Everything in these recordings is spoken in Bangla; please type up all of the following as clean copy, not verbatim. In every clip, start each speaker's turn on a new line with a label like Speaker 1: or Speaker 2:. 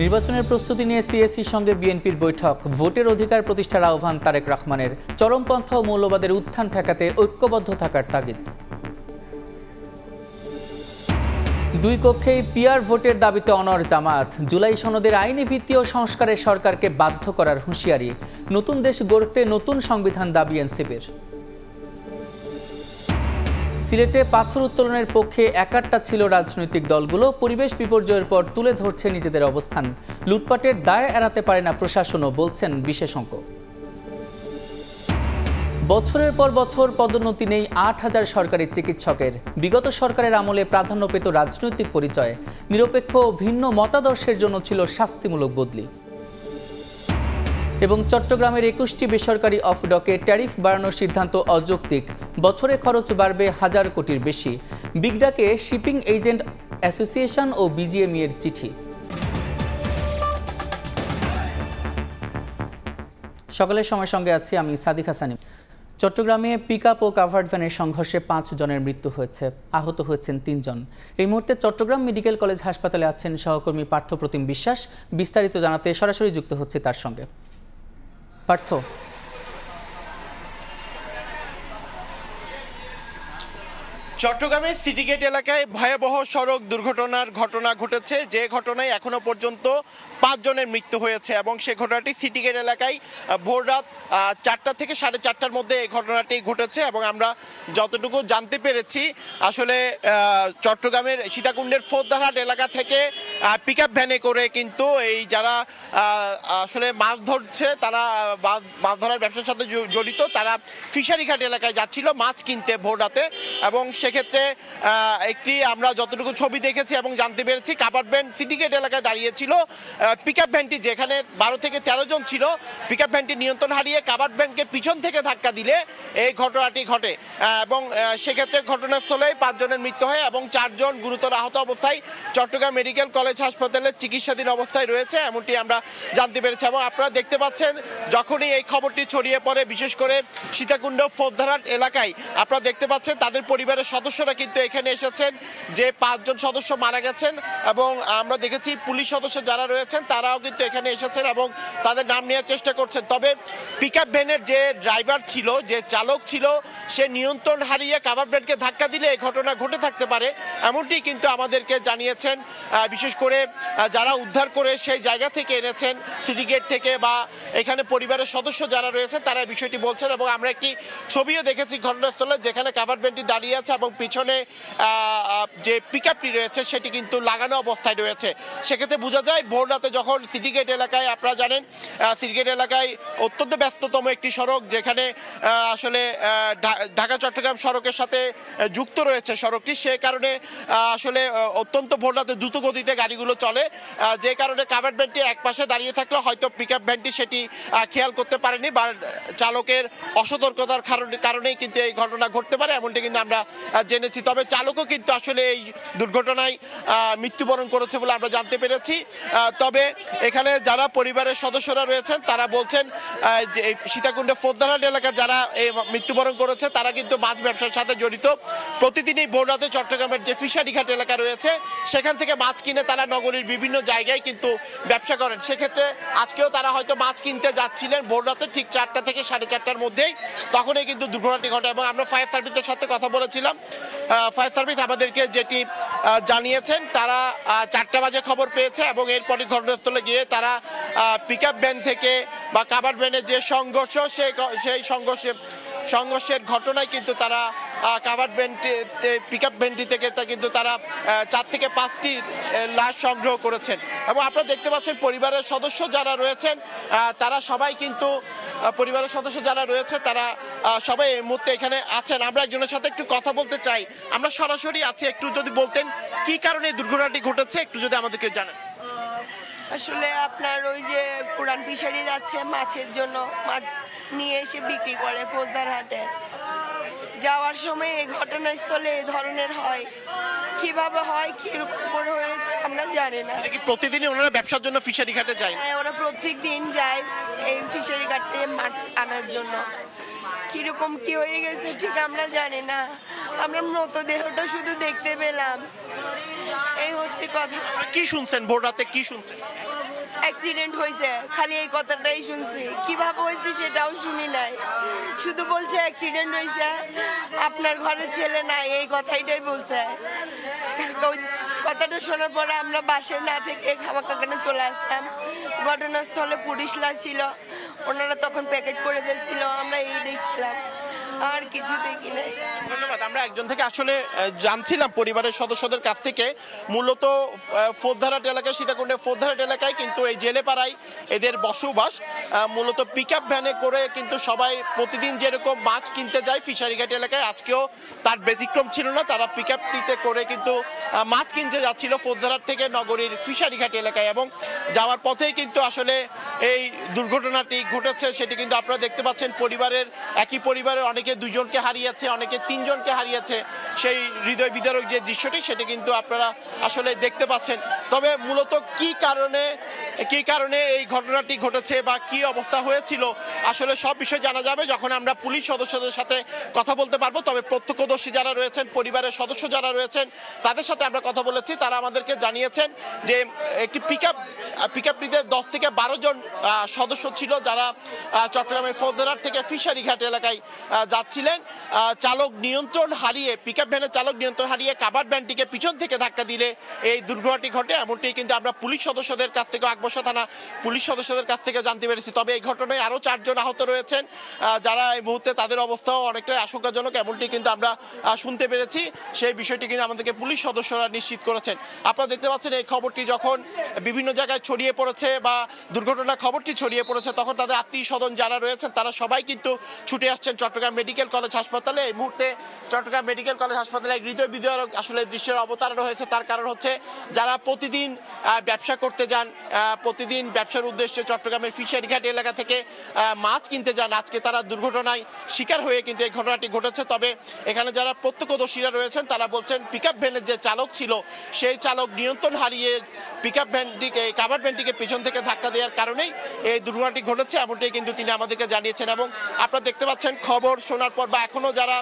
Speaker 1: নির্বাচনের প্রস্তুতি নিয়ে সিএসির সঙ্গে বিএনপির বৈঠক। ভোটের অধিকার প্রতিষ্ঠার আহ্বান তারেক রহমানের। চরমপন্থা ও মৌলবাদের উত্থান ঠেকাতে ঐক্যবদ্ধ থাকার তাগিদ। দুই কক্ষেই পিআর ভোটের দাবিতে অনড় জামাত। জুলাই সনদের আইনি ভিত্তি ও সংস্কারের সরকারকে বাধ্য করার হুঁশিয়ারি। নতুন দেশ গড়তে নতুন সংবিধান দাবি এনসিপির। সিলেটে পাথর উত্তোলনের পক্ষে একাট্টা ছিল রাজনৈতিক দলগুলো। পরিবেশ বিপর্যয়ের পর তুলে ধরছে নিজেদের অবস্থান। লুটপাটের দায় এড়াতে পারে না প্রশাসনও, বলছেন বিশেষজ্ঞ। বছরের পর বছর পদোন্নতি নেই ৮,০০০ সরকারি চিকিৎসকের। বিগত সরকারের আমলে প্রাধান্য পেত রাজনৈতিক পরিচয়। নিরপেক্ষ ও ভিন্ন মতাদর্শের জন্য ছিল শাস্তিমূলক বদলি। এবং চট্টগ্রামের ২১টি বেসরকারি অফডকে ট্যারিফ বাড়ানোর সিদ্ধান্ত অযৌক্তিক। বছরে খরচ বাড়বে ১,০০০ কোটির বেশি। বিগডাকে শিপিং এজেন্ট অ্যাসোসিয়েশন ও বিজিএমই এর চিঠি। সকালের সময় সঙ্গে আছি আমি সাদিক হাসানি। চট্টগ্রামে পিকআপ ও কাভার্ড ভ্যানের সংঘর্ষে ৫ জনের মৃত্যু হয়েছে, আহত হয়েছেন ৩ জন। এই মুহূর্তে চট্টগ্রাম মেডিকেল কলেজ হাসপাতালে আছেন সহকর্মী পার্থপ্রতিম বিশ্বাস। বিস্তারিত জানাতে সরাসরি যুক্ত হচ্ছে তার সঙ্গে। পার্থ,
Speaker 2: চট্টগ্রামের সিটিগেট এলাকায় ভয়াবহ সড়ক দুর্ঘটনার ঘটনা ঘটেছে, যে ঘটনায় এখনো পর্যন্ত ৫ জনের মৃত্যু হয়েছে এবং সে ঘটনাটি সিটিগেট এলাকায় ভোর রাত ৪টা থেকে ৪:৩০টার মধ্যে এই ঘটনাটি ঘটেছে। এবং আমরা যতটুকু জানতে পেরেছি আসলে চট্টগ্রামের সীতাকুণ্ডের ফৌজদারহাট এলাকা থেকে পিকআপ ভ্যানে করে কিন্তু এই যারা আসলে মাছ ধরছে, তারা মাছ ধরার ব্যবসার সাথে জড়িত, তারা ফিশারিঘাট এলাকায় যাচ্ছিল মাছ কিনতে ভোর রাতে। এবং সেক্ষেত্রে একটি আমরা যতটুকু ছবি দেখেছি এবং জানতে পেরেছি কাভার্ড ভ্যান সিটিগেট এলাকায় দাঁড়িয়েছিল। পিকআপ ভ্যানটি যেখানে ১২ থেকে ১৩ জন ছিল, পিকআপ ভ্যানটি নিয়ন্ত্রণ হারিয়ে কাভার্ড ভ্যানকে পিছন থেকে ধাক্কা দিলে এই ঘটনাটি ঘটে। এবং সেক্ষেত্রে ঘটনাস্থলেই ৫ জনের মৃত্যু হয় এবং ৪ জন গুরুতর আহত অবস্থায় চট্টগ্রাম মেডিকেল কলেজ হাসপাতালে চিকিৎসাধীন অবস্থায় রয়েছে, এমনটি আমরা জানতে পেরেছি। এবং আপনারা দেখতে পাচ্ছেন যখনই এই খবরটি ছড়িয়ে পড়ে, বিশেষ করে সীতাকুণ্ড ফৌজদারহাট এলাকায়, আপনারা দেখতে পাচ্ছেন তাদের পরিবারের সদস্যরা কিন্তু এখানে এসেছেন। যে ৫ জন সদস্য মারা গেছেন এবং আমরা দেখেছি পুলিশ সদস্য যারা রয়েছেন তারাও কিন্তু এখানে এসেছেন এবং তাদের নাম নেওয়ার চেষ্টা করছেন। তবে পিকআপ ভ্যানের যে ড্রাইভার ছিল, যে চালক ছিল, সে নিয়ন্ত্রণ হারিয়ে কাভার্ড ভ্যানকে ধাক্কা দিলে এই ঘটনা ঘটে থাকতে পারে, এমনটি কিন্তু আমাদেরকে জানিয়েছেন বিশেষ করে যারা উদ্ধার করে সেই জায়গা থেকে এনেছেন সিটিগেট থেকে, বা এখানে পরিবারের সদস্য যারা রয়েছেন তারা বিষয়টি বলছেন। এবং আমরা একটি ছবিও দেখেছি ঘটনাস্থলে, যেখানে কাভার্ড ভ্যানটি দাঁড়িয়ে আছে এবং পিছনে যে পিকআপটি রয়েছে সেটি কিন্তু লাগানো অবস্থায় রয়েছে। সেক্ষেত্রে বোঝা যায় ভোর রাতে যখন সিটিগেট এলাকায়, আপনারা জানেন সিটিগেট এলাকায় অত্যন্ত ব্যস্ততম একটি সড়ক, যেখানে আসলে ঢাকা চট্টগ্রাম সড়কের সাথে যুক্ত রয়েছে সড়কটি, সে কারণে আসলে অত্যন্ত ভোর রাতে দ্রুত গতিতে গাড়িগুলো চলে, যে কারণে কাভার্ড ভ্যানটি এক পাশে দাঁড়িয়ে থাকলে হয়তো পিকআপ ভ্যানটি সেটি খেয়াল করতে পারেনি, বা চালকের অসতর্কতার কারণেই কিন্তু এই ঘটনা ঘটতে পারে, এমনটি কিন্তু আমরা জেনেছি। তবে চালকও কিন্তু আসলে এই দুর্ঘটনায় মৃত্যুবরণ করেছে বলে আমরা জানতে পেরেছি। তবে এখানে যারা পরিবারের সদস্যরা রয়েছেন তারা বলছেন যে সীতাকুণ্ড ফৌজদারহাট এলাকার যারা এই মৃত্যুবরণ করেছে তারা কিন্তু মাছ ব্যবসার সাথে জড়িত। প্রতিদিনই ভোর রাতে চট্টগ্রামের যে ফিশারিঘাট এলাকা রয়েছে সেখান থেকে মাছ কিনে তারা নগরীর বিভিন্ন জায়গায় কিন্তু ব্যবসা করেন। সেক্ষেত্রে আজকেও তারা হয়তো মাছ কিনতে যাচ্ছিলেন ভোর রাতে ঠিক ৪টা থেকে ৪:৩০টার মধ্যেই, তখনই কিন্তু দুর্ঘটনাটি ঘটে। এবং আমরা ফায়ার সার্ভিসের সাথে কথা বলেছিলাম, ফায়ার সার্ভিস আমাদেরকে যেটি জানিয়েছেন, তারা ৪টা বাজে খবর পেয়েছে এবং এরপরই ঘটনাস্থলে গিয়ে তারা পিকআপ ভ্যান থেকে বা কাভার্ড ভ্যানের যে সংঘর্ষ, সেই সংঘর্ষের ঘটনায় কিন্তু তারা কাভার্ড ভ্যানটি, পিকআপ ভ্যানটি থেকে কিন্তু তারা ৪ থেকে ৫টি লাশ সংগ্রহ করেছেন। এবং আপনারা দেখতে পাচ্ছেন পরিবারের সদস্য যারা রয়েছেন তারা সবাই কিন্তু তারা সবাই এই মুহূর্তে এখানে আছেন। আমরা একজনের সাথে একটু কথা বলতে চাই, আমরা সরাসরি আছি, একটু যদি বলতেন কি কারণে এই দুর্ঘটনাটি ঘটেছে একটু যদি আমাদেরকে জানান।
Speaker 3: আসলে আপনার ওই যে পুরান ফিশারি যাচ্ছে মাছের জন্য, মাছ নিয়ে এসে বিক্রি করে ফৌজদারহাটে, যাওয়ার সময় এই ঘটনাস্থলে এই ধরনের হয়। কিভাবে হয়, কিরকম করে হয়েছে আমরা জানি না।
Speaker 2: প্রতিদিনই ওনারা ব্যবসার জন্য ফিশারি ঘাটে যায়?
Speaker 3: হ্যাঁ, ওরা প্রত্যেক দিন যায় এই ফিশারি ঘাটে মাছ আনার জন্য। কিরকম কি হয়ে গেছে ঠিক আমরা জানি না। আমরা মৃতদেহটা শুধু দেখতে পেলাম, এই হচ্ছে কথা।
Speaker 2: কি শুনছেন ভোর রাতে, কি শুনছেন?
Speaker 3: অ্যাক্সিডেন্ট হয়েছে, খালি এই কথাটাই শুনছি, কিভাবে হয়েছে সেটাও শুনি নাই। শুধু বলছে অ্যাক্সিডেন্ট হয়েছে, আপনার ঘরে ছেলে নাই, এই কথাটাই বলছে। কথাটা শোনার পরে আমরা বাসায় না থেকে খামাকাখানে চলে আসলাম। ঘটনাস্থলে পুলিশ লাশ ছিল, ওনারা তখন প্যাকেট করে ফেলছিল, আমরা এই দেখছিলাম, আর কিছু দেখি নাই।
Speaker 2: ধন্যবাদ। আমরা একজন থেকে আসলে জানছিলাম পরিবারের সদস্যদের কাছ থেকে, মূলত ফোর্দহাট এলাকায়, সীতাকুণ্ডের ফোর্দহাট এলাকায় কিন্তু এই জেলেপাড়ায় এদের বসবাস। মূলত পিক আপ ভ্যানে করে কিন্তু সবাই প্রতিদিন যেরকম মাছ কিনতে যায় ফিশারিঘাট এলাকায়, আজকেও তার ব্যতিক্রম ছিল না। তারা পিক আপটিতে করে কিন্তু মাছ কিনতে যাচ্ছিল ফোর্দহাট থেকে নগরীর ফিশারিঘাট এলাকায়, এবং যাওয়ার পথেই কিন্তু আসলে এই দুর্ঘটনাটি ঘটেছে। সেটি কিন্তু আপনারা দেখতে পাচ্ছেন, পরিবারের একই পরিবারের অনেকে দুজনকে হারিয়েছে, অনেকে তিনজনকে হারিয়েছে। সেই হৃদয় বিদারক যে দৃশ্যটি, সেটি কিন্তু আপনারা আসলে দেখতে পাচ্ছেন। তবে মূলত কি কারণে এই ঘটনাটি ঘটেছে বা কি অবস্থা হয়েছিল, আসলে সব বিষয় জানা যাবে যখন আমরা পুলিশ সদস্যদের সাথে কথা বলতে পারবো। তবে প্রত্যক্ষদর্শী যারা রয়েছেন, পরিবারের সদস্য যারা রয়েছেন, তাদের সাথে আমরা কথা বলেছি। তারা আমাদেরকে জানিয়েছেন যে একটি পিক আপটিতে 10 থেকে 12 জন সদস্য ছিল, যারা চট্টগ্রামের ফৌজদারহাট থেকে ফিশারিঘাট এলাকায় যাচ্ছিলেন। চালক নিয়ন্ত্রণ হারিয়ে, পিক আপ ভ্যানের চালক নিয়ন্ত্রণ হারিয়ে কাভার্ড ভ্যানটিকে পিছন থেকে ধাক্কা দিলে এই দুর্ঘটনাটি ঘটে। এমনটি কিন্তু আমরা পুলিশ সদস্যদের কাছ থেকে, আকবর্ষা থানা পুলিশ সদস্যদের কাছ থেকে জানতে পেরেছি। তবে এই ঘটনায় আরও 4 জন আহত রয়েছেন, যারা এই মুহূর্তে তাদের অবস্থাও অনেকটাই আশঙ্কাজনক, এমনটি কিন্তু আমরা শুনতে পেরেছি। সেই বিষয়টি কিন্তু আমাদেরকে পুলিশ সদস্যরা নিশ্চিত করেছেন। আপনারা দেখতে পাচ্ছেন, এই খবরটি যখন বিভিন্ন জায়গায় ছড়িয়ে পড়েছে বা দুর্ঘটনার খবরটি ছড়িয়ে পড়েছে, তখন তাদের আত্মীয় স্বজন যারা রয়েছেন, তারা সবাই কিন্তু ছুটে আসছেন চট্টগ্রাম মেডিকেল কলেজ হাসপাতালে। এই মুহূর্তে চট্টগ্রাম মেডিকেল কলেজ হাসপাতালে এক হৃদয় বিদারক আসলে দৃশ্যের অবতারণা হয়েছে। তার কারণ হচ্ছে, যারা প্রতিদিন ব্যবসা করতে যান, প্রতিদিন ব্যবসার উদ্দেশ্যে চট্টগ্রামের ফিশারিঘাট এলাকা থেকে মাছ কিনতে যান, আজকে তারা দুর্ঘটনায় শিকার হয়ে কিন্তু এই ঘটনাটি ঘটেছে। তবে এখানে যারা প্রত্যক্ষদর্শীরা রয়েছেন, তারা বলছেন পিক আপ ভ্যানের যে চালক ছিল, সেই চালক নিয়ন্ত্রণ হারিয়ে পিক আপ ভ্যানটিকে, কাভার্ড ভ্যানটিকে পিছন থেকে ধাক্কা দেওয়ার কারণেই এই দুর্ঘটনাটি ঘটেছে, এমনটাই কিন্তু তিনি আমাদেরকে জানিয়েছেন। এবং আপনারা দেখতে পাচ্ছেন, খবর শোনার পর বা এখনো যারা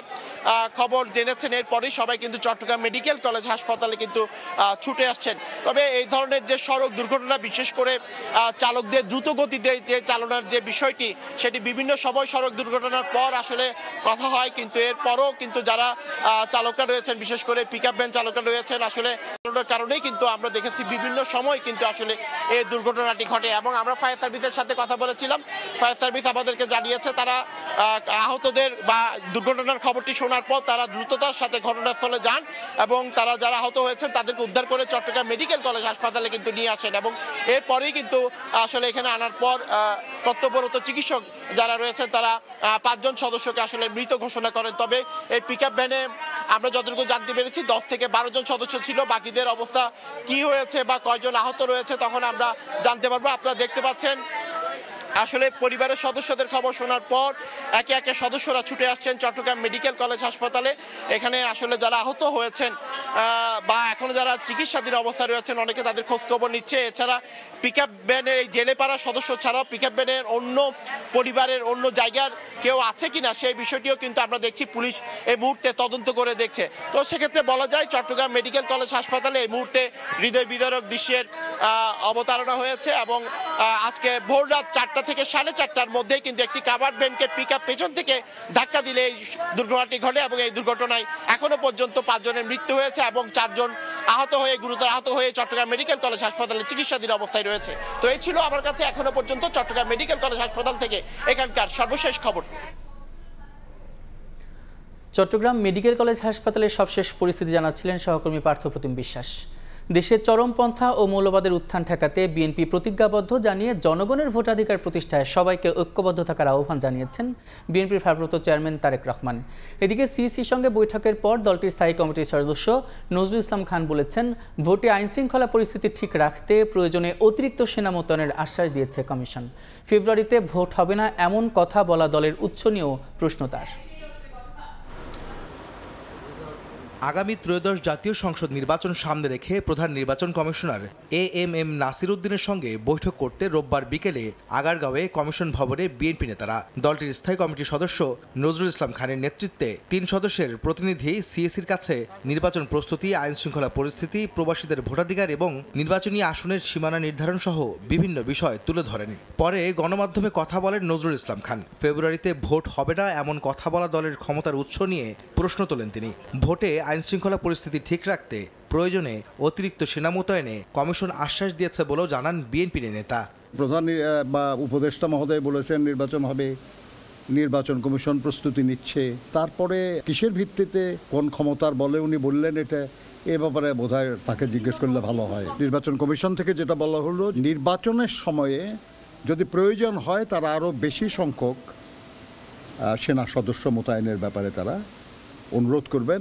Speaker 2: খবর জেনেছেন, এরপরেই সবাই কিন্তু চট্টগ্রাম মেডিকেল কলেজ হাসপাতালে কিন্তু ছুটে আসছেন। তবে এই ধরনের যে সড়ক দুর্ঘটনা, বিশেষ করে চালকদের দ্রুত গতিতে যে চালনার যে বিষয়টি, সেটি বিভিন্ন সময় সড়ক দুর্ঘটনার পর আসলে কথা হয়, কিন্তু এরপরও কিন্তু যারা চালকরা রয়েছেন, বিশেষ করে পিক আপ ভ্যান চালকরা রয়েছেন, আসলে কারণেই কিন্তু আমরা দেখেছি বিভিন্ন সময় কিন্তু আসলে এই দুর্ঘটনাটি ঘটে। এবং আমরা ফায়ার সার্ভিসের সাথে কথা বলেছিলাম, ফায়ার সার্ভিস আমাদেরকে জানিয়েছে, তারা আহতদের বা দুর্ঘটনার খবরটি শোনার পর তারা দ্রুততার সাথে ঘটনাস্থলে যান এবং তারা যারা আহত হয়েছেন তাদেরকে উদ্ধার করে চট্টগ্রাম মেডিকেল কলেজ হাসপাতালে কিন্তু নিয়ে আসেন। এবং এরপরেই কিন্তু আসলে এখানে আনার পর কর্তব্যরত চিকিৎসক যারা রয়েছেন, তারা 5 জন সদস্যকে আসলে মৃত ঘোষণা করেন। তবে এই পিক আপ ভ্যানে আমরা যতটুকু জানতে পেরেছি 10 থেকে 12 জন সদস্য ছিল। বাকিদের অবস্থা কি হয়েছে বা কয়জন আহত রয়েছে তখন আমরা জানতে পারবো। আপনারা দেখতে পাচ্ছেন, আসলে পরিবারের সদস্যদের খবর শোনার পর একে একে সদস্যরা ছুটে আসছেন চট্টগ্রাম মেডিকেল কলেজ হাসপাতালে। এখানে আসলে যারা আহত হয়েছেন বা এখনো যারা চিকিৎসাধীন অবস্থায় রয়েছেন, অনেকে তাদের খোঁজ খবর নিচ্ছে। এছাড়া পিক আপ ভ্যানের এই জেলেপাড়া সদস্য ছাড়াও পিক আপ ভ্যানের অন্য পরিবারের অন্য জায়গার কেউ আছে কিনা, সেই বিষয়টিও কিন্তু আমরা দেখছি পুলিশ এই মুহূর্তে তদন্ত করে দেখছে। তো সেক্ষেত্রে বলা যায়, চট্টগ্রাম মেডিকেল কলেজ হাসপাতালে এই মুহূর্তে হৃদয় বিদারক দৃশ্যের অবতারণা হয়েছে। এবং আজকে ভোর রাত 4টা থেকে 4:30টার মধ্যে কিন্তু একটি কাভার্ড ভ্যানকে পিক আপ পেছন থেকে ধাক্কা দিলে এই দুর্ঘটনাটি ঘটে। এবং এই দুর্ঘটনায় এখনো পর্যন্ত 5 জনের মৃত্যু হয়েছে এবং 4 জন আহত হয়ে, গুরুতর আহত হয়ে চট্টগ্রাম মেডিকেল কলেজ হাসপাতালে চিকিৎসাধীন অবস্থায় রয়েছে। তো এই ছিল আমার কাছে এখনো পর্যন্ত চট্টগ্রাম মেডিকেল কলেজ হাসপাতাল থেকে এখানকার সর্বশেষ খবর।
Speaker 1: চট্টগ্রাম মেডিকেল কলেজ হাসপাতালের সবশেষ পরিস্থিতি জানাচ্ছিলেন সহকর্মী পার্থপ্রতিম বিশ্বাস। দেশের চরমপন্থা ও মৌলবাদের উত্থান ঠেকাতে বিএনপি প্রতিজ্ঞাবদ্ধ জানিয়ে জনগণের ভোটাধিকার প্রতিষ্ঠায় সবাইকে ঐক্যবদ্ধ থাকার আহ্বান জানিয়েছেন বিএনপির ভারপ্রাপ্ত চেয়ারম্যান তারেক রহমান। এদিকে সিইসির সঙ্গে বৈঠকের পর দলটির স্থায়ী কমিটির সদস্য নজরুল ইসলাম খান বলেছেন, ভোটে আইনশৃঙ্খলা পরিস্থিতি ঠিক রাখতে প্রয়োজনে অতিরিক্ত সেনা মোতায়েনের আশ্বাস দিয়েছে কমিশন। ফেব্রুয়ারিতে ভোট হবে না এমন কথা বলা দলের উচ্চ নিয়েও প্রশ্ন তার।
Speaker 4: আগামী ত্রয়োদশ জাতীয় সংসদ নির্বাচন সামনে রেখে প্রধান নির্বাচন কমিশনার এএমএম নাসির উদ্দিনের সঙ্গে বৈঠক করতে রোববার বিকেলে আগারগাঁওয়ে কমিশন ভবনে বিএনপি নেতারা। দলটির স্থায়ী কমিটির সদস্য নজরুল ইসলাম খানের নেতৃত্বে 3 সদস্যের প্রতিনিধি সিএসির কাছে নির্বাচন প্রস্তুতি, আইন শৃঙ্খলা পরিস্থিতি, প্রবাসীদের ভোটাধিকার এবং নির্বাচনী আসনের সীমানা নির্ধারণ সহ বিভিন্ন বিষয় তুলে ধরেন। পরে গণমাধ্যমে কথা বলেন নজরুল ইসলাম খান। ফেব্রুয়ারিতে ভোট হবে না এমন কথা বলা দলের ক্ষমতার উৎস নিয়ে প্রশ্ন তোলেন তিনি। ভোটে আইন শৃঙ্খলা পরিস্থিতি ঠিক রাখতে প্রয়োজনে অতিরিক্ত সেনা মোতায়েনে কমিশন আশ্বাস দিয়েছে বলেও জানান বিএনপির নেতা।
Speaker 5: প্রধান বা উপদেষ্টা মহোদয় বলেছেন নির্বাচন হবে, নির্বাচন কমিশন প্রস্তুতি নিচ্ছে। তারপরে কিসের ভিত্তিতে কোন ক্ষমতার বলে উনি বললেন এটা, এ ব্যাপারে বোধহয় তাকে জিজ্ঞেস করলে ভালো হয়। নির্বাচন কমিশন থেকে যেটা বলা হলো, নির্বাচনের সময়ে যদি প্রয়োজন হয় তারা আরও বেশি সংখ্যক সেনা সদস্য মোতায়েনের ব্যাপারে তারা অনুরোধ করবেন।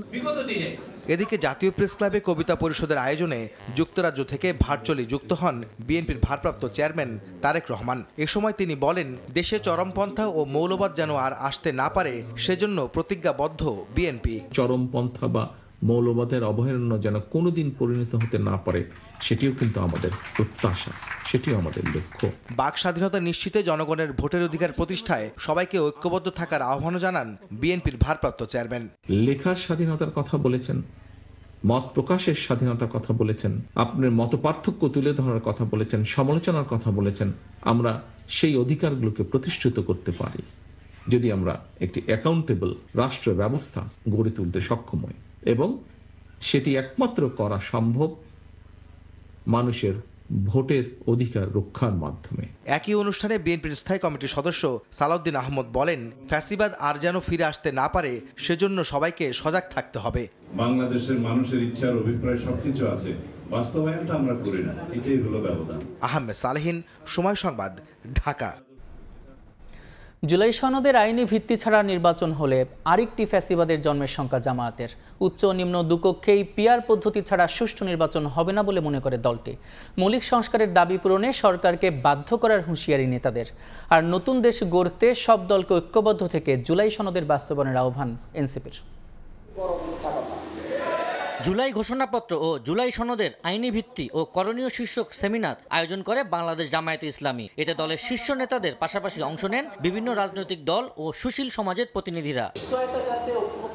Speaker 4: এদিকে জাতীয় প্রেস ক্লাবে কবিতা পরিষদের আয়োজনে যুক্তরাজ্য থেকে ভার্চুয়ালি যুক্ত হন বিএনপির ভারপ্রাপ্ত চেয়ারম্যান তারেক রহমান। এ সময় তিনি বলেন, দেশে চরমপন্থা ও মৌলবাদ যেন আর আসতে না পারে, সেজন্য প্রতিজ্ঞাবদ্ধ বিএনপি।
Speaker 6: চরমপন্থা বা মৌলবাদের অভয়ারণ্য যেন কোনোদিন পরিণত হতে না পারে, সেটিও কিন্তু আমাদের প্রত্যাশা, সেটিও আমাদের লক্ষ্য।
Speaker 4: বাক স্বাধীনতা নিশ্চিতে জনগণের ভোটের অধিকার প্রতিষ্ঠায় সবাইকে ঐক্যবদ্ধ থাকার আহ্বানও জানান বিএনপির ভারপ্রাপ্ত চেয়ারম্যান।
Speaker 6: লেখার স্বাধীনতার কথা বলেছেন, মত প্রকাশের স্বাধীনতার কথা বলেছেন, আপনার মত পার্থক্য তুলে ধরার কথা বলেছেন, সমালোচনার কথা বলেছেন। আমরা সেই অধিকারগুলোকে প্রতিষ্ঠিত করতে পারি যদি আমরা একটি অ্যাকাউন্টেবল রাষ্ট্র ব্যবস্থা গড়ে তুলতে সক্ষম হই, এবং সেটি একমাত্র করা সম্ভব মানুষের ভোটের অধিকার রক্ষার মাধ্যমে।
Speaker 4: একই অনুষ্ঠানে বিএনপির স্থায়ী কমিটির সদস্য সালাউদ্দিন আহমদ বলেন, ফ্যাসিবাদ আর যেন ফিরে আসতে না পারে, সেজন্য সবাইকে সজাগ থাকতে হবে।
Speaker 7: বাংলাদেশের মানুষের ইচ্ছার অভিপ্রায় সবকিছু আছে, বাস্তবায়নটা আমরা করি না, এটাই হলো ব্যবধান।
Speaker 4: আহমেদ সালেহিন, সময় সংবাদ, ঢাকা।
Speaker 1: জুলাই সনদের আইনি ভিত্তি ছাড়া নির্বাচন হলে আরেকটি ফ্যাসিবাদের জন্মের শঙ্কা জামায়াতের। উচ্চ ও নিম্ন দুকক্ষেই পিআর পদ্ধতি ছাড়া সুষ্ঠু নির্বাচন হবে না বলে মনে করে দলটি। মৌলিক সংস্কারের দাবি পূরণে সরকারকে বাধ্য করার হুঁশিয়ারি নেতাদের। আর নতুন দেশ গড়তে সব দলকে ঐক্যবদ্ধ থেকে জুলাই সনদের বাস্তবায়নের আহ্বান এনসিপির।
Speaker 8: জুলাই ঘোষণাপত্র ও জুলাই সনদের আইনি ভিত্তি ও করণীয় শীর্ষক সেমিনার আয়োজন করে বাংলাদেশ জামায়াতে ইসলামী। এতে দলের শীর্ষ নেতাদের পাশাপাশি অংশ নেন বিভিন্ন রাজনৈতিক দল ও সুশীল সমাজের প্রতিনিধিরা।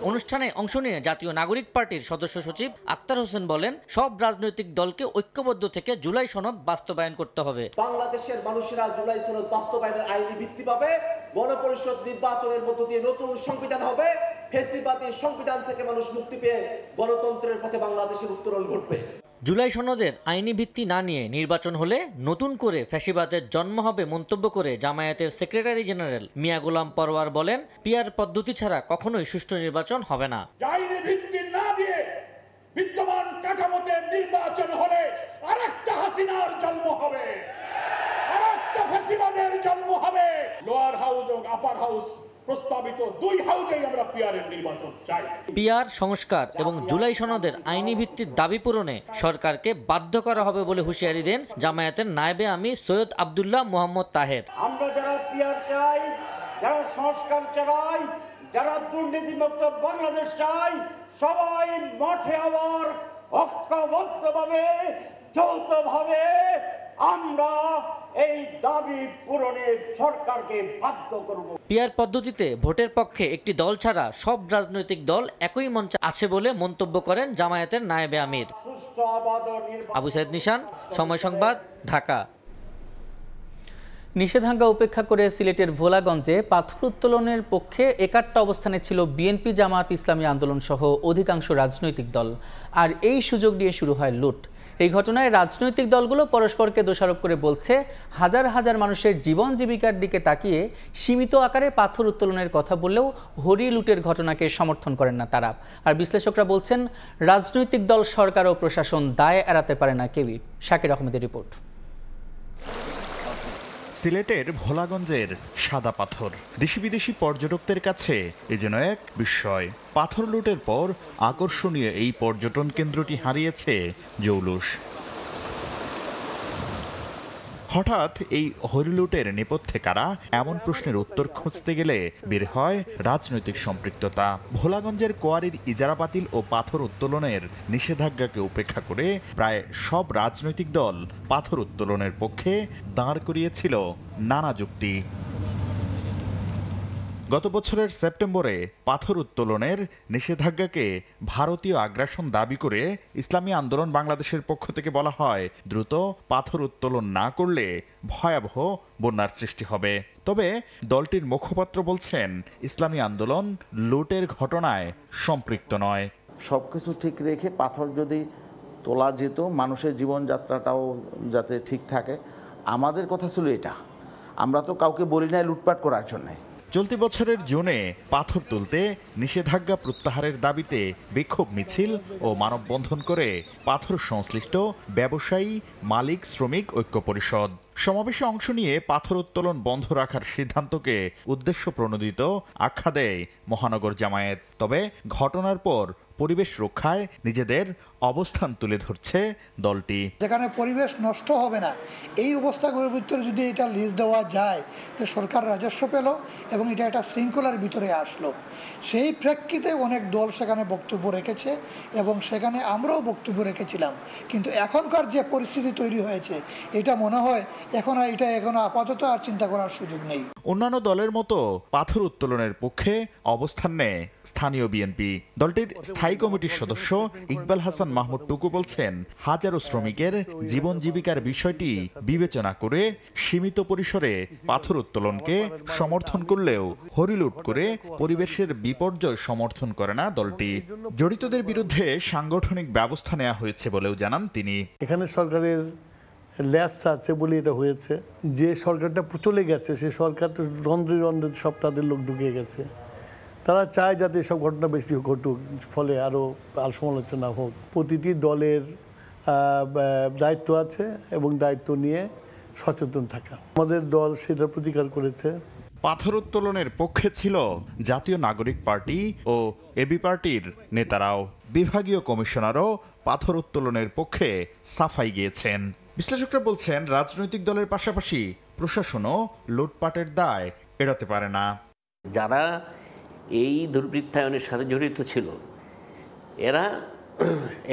Speaker 8: অনুষ্ঠানে অংশ নিয়ে জাতীয় নাগরিক পার্টির সদস্য সচিব আক্তার হোসেন বলেন, সব রাজনৈতিক দলকে ঐক্যবদ্ধ থেকে জুলাই সনদ বাস্তবায়ন করতে হবে।
Speaker 9: বাংলাদেশের মানুষেরা জুলাই সনদ বাস্তবায়নের আইনি ভিত্তি পাবে, গণপরিষদ নির্বাচনের মধ্য দিয়ে নতুন সংবিধান হবে, ফ্যাসিবাদী সংবিধান থেকে মানুষ মুক্তি পেয়ে গণতন্ত্রের পথে বাংলাদেশের উত্তরণ ঘটবে।
Speaker 8: জুলাই সনদের আইনি ভিত্তি না নিয়ে নির্বাচন হলে নতুন করে ফ্যাসিবাদের জন্ম হবে মন্তব্য করে জামায়াতের সেক্রেটারি জেনারেল মিয়া গোলাম পরওয়ার বলেন, পিআর পদ্ধতি ছাড়া কখনোই সুষ্ঠু নির্বাচন হবে না।
Speaker 10: আইনি ভিত্তি না দিয়ে বিদ্যমান কাঠামোতে নির্বাচন হলে আরেকটা হাসিনার জন্ম হবে, আরেকটা ফ্যাসিবাদের জন্ম হবে। লোয়ার হাউস ও আপার হাউস প্রস্তাবিত দুই হাউজেই আমরা পিআরের নির্বাচন চাই।
Speaker 8: পিআর সংস্কার এবং জুলাই সনদের আইনি ভিত্তির দাবি পূরণে সরকারকে বাধ্য করা হবে বলে হুঁশিয়ারি দেন জামায়াতের নায়েবে আমির সৈয়দ আব্দুল্লাহ মোহাম্মদ তাহের।
Speaker 9: আমরা যারা পিআর চাই, যারা সংস্কার চাই, যারা দুর্নীতিমুক্ত বাংলাদেশ চাই, সবাই মাঠে আবার ঐক্যবদ্ধভাবে যৌথভাবে আমরা এই দাবি পূরণে সরকারকে বাধ্য করব।
Speaker 8: পিআর পদ্ধতিতে ভোটের পক্ষে একটি দল ছাড়া সব রাজনৈতিক দল একই মঞ্চে আছে বলে মন্তব্য করেন জামায়াতের নায়েবে আমির। আবু সাইদ নিশান, সময় সংবাদ, ঢাকা।
Speaker 1: নিষেধাজ্ঞা উপেক্ষা করে সিলেটের ভোলাগঞ্জে পাথর উত্তোলনের পক্ষে একাট্টা অবস্থানে ছিল বিএনপি, জামায়াত ইসলামী আন্দোলন সহ অধিকাংশ রাজনৈতিক দল। আর এই সুযোগ নিয়ে শুরু হয় লুট। এই ঘটনায় রাজনৈতিক দলগুলো পরস্পরকে দোষারোপ করে বলছে, হাজার হাজার মানুষের জীবন জীবিকার দিকে তাকিয়ে সীমিত আকারে পাথর উত্তোলনের কথা বললেও হরি লুটের ঘটনাকে সমর্থন করেন না তারা। আর বিশ্লেষকরা বলছেন, রাজনৈতিক দল, সরকার ও প্রশাসন দায় এড়াতে পারে না কেউই। শাকির আহমেদের রিপোর্ট।
Speaker 11: সিলেটের ভোলাগঞ্জের সাদা পাথর দেশি বিদেশি পর্যটকদের কাছে এ যেন এক বিস্ময়। পাথর লুটের পর আকর্ষণীয় এই পর্যটন কেন্দ্রটি হারিয়েছে জৌলুস। হঠাৎ এই হরিলুটের নেপথ্যে কারা, এমন প্রশ্নের উত্তর খুঁজতে গেলে বের হয় রাজনৈতিক সম্পৃক্ততা। ভোলাগঞ্জের কোয়ারির ইজারা বাতিল ও পাথর উত্তোলনের নিষেধাজ্ঞাকে উপেক্ষা করে প্রায় সব রাজনৈতিক দল পাথর উত্তোলনের পক্ষে দাঁড় করিয়েছিল নানা যুক্তি। গত বছরের সেপ্টেম্বরে পাথর উত্তোলনের নিষেধাজ্ঞাকে ভারতীয় আগ্রাসন দাবি করে ইসলামী আন্দোলন বাংলাদেশের পক্ষ থেকে বলা হয়, দ্রুত পাথর উত্তোলন না করলে ভয়াবহ বন্যার সৃষ্টি হবে। তবে দলটির মুখপাত্র বলছেন, ইসলামী আন্দোলন লুটের ঘটনায় সম্পৃক্ত নয়।
Speaker 12: সবকিছু ঠিক রেখে পাথর যদি তোলা যেত, মানুষের জীবনযাত্রাটাও যাতে ঠিক থাকে, আমাদের কথা ছিল এটা। আমরা তো কাউকে বলি নাই লুটপাট করার জন্যে।
Speaker 11: চলতি বছরের জুনে পাথর তুলতে নিষেধাজ্ঞা প্রত্যাহারের দাবিতে বিক্ষোভ মিছিল ও মানববন্ধন করে পাথর সংশ্লিষ্ট ব্যবসায়ী, মালিক, শ্রমিক ঐক্য পরিষদ। সমাবেশে অংশ নিয়ে পাথর উত্তোলন বন্ধ রাখার সিদ্ধান্তকে উদ্দেশ্য প্রণোদিত আখ্যা দেয় মহানগর জামায়াত। তবে ঘটনার পর পরিবেশ রক্ষায় নিজেদের অবস্থান তুলে ধরছে দলটি।
Speaker 13: যেখানে পরিবেশ নষ্ট হবে না, এই অবস্থাগুলোর ভিতরে যদি এটা লিজ দেওয়া যায়, তো সরকার রাজস্ব পেল এবং এটা একটা শৃঙ্খলার ভিতরে আসলো। সেই প্রেক্ষিতে অনেক দল সেখানে বক্তব্য রেখেছে এবং সেখানে আমরাও বক্তব্য রেখেছিলাম। কিন্তু এখনকার যে পরিস্থিতি তৈরি হয়েছে, এটা মনে হয় এখন আপাতত আর চিন্তা করার সুযোগ নেই।
Speaker 11: অন্যান্য দলের মতো পাথর উত্তোলনের পক্ষে অবস্থান নেয় স্থানীয় বিএনপি। দলটির স্থায়ী কমিটির সদস্য ইকবাল হাসান মাহমুদ টুকু বলছেন, হাজারো শ্রমিকের জীবন জীবিকার বিষয়টি বিবেচনা করে সীমিত পরিসরে পাথর উত্তোলনকে সমর্থন করলেও হরিলুট করে পরিবেশের বিপর্যয় সমর্থন করে না দলটি। জড়িতদের বিরুদ্ধে সাংগঠনিক ব্যবস্থা নেওয়া হয়েছে বলেও জানান তিনি।
Speaker 14: এখানে সরকারের ল্যাপস আছে বলে এটা হয়েছে। যে সরকারটা চলে গেছে, সে সরকার তো রন্ধ্রে রন্ধ্রে সব তাদের লোক ঢুকে গেছে। তারা চায় যাতে এসব ঘটনা বেশি ঘটুক, ফলে আরও সমালোচনা হোক। প্রতিটি দলের দায়িত্ব আছে এবং দায়িত্ব নিয়ে সচেতন থাকা। আমাদের দল সেটা প্রতিকার করেছে।
Speaker 11: পাথর উত্তোলনের পক্ষে ছিল জাতীয় নাগরিক পার্টি ও এবি পার্টির নেতারাও। বিভাগীয় কমিশনারও পাথর উত্তোলনের পক্ষে সাফাই গিয়েছেন। বিশ্লেষকরা বলছেন, রাজনৈতিক দলের পাশাপাশি প্রশাসনও লুটপাটের দায় এড়াতে পারে না।
Speaker 15: যারা এই দুর্বৃত্তায়নের সাথে জড়িত ছিল,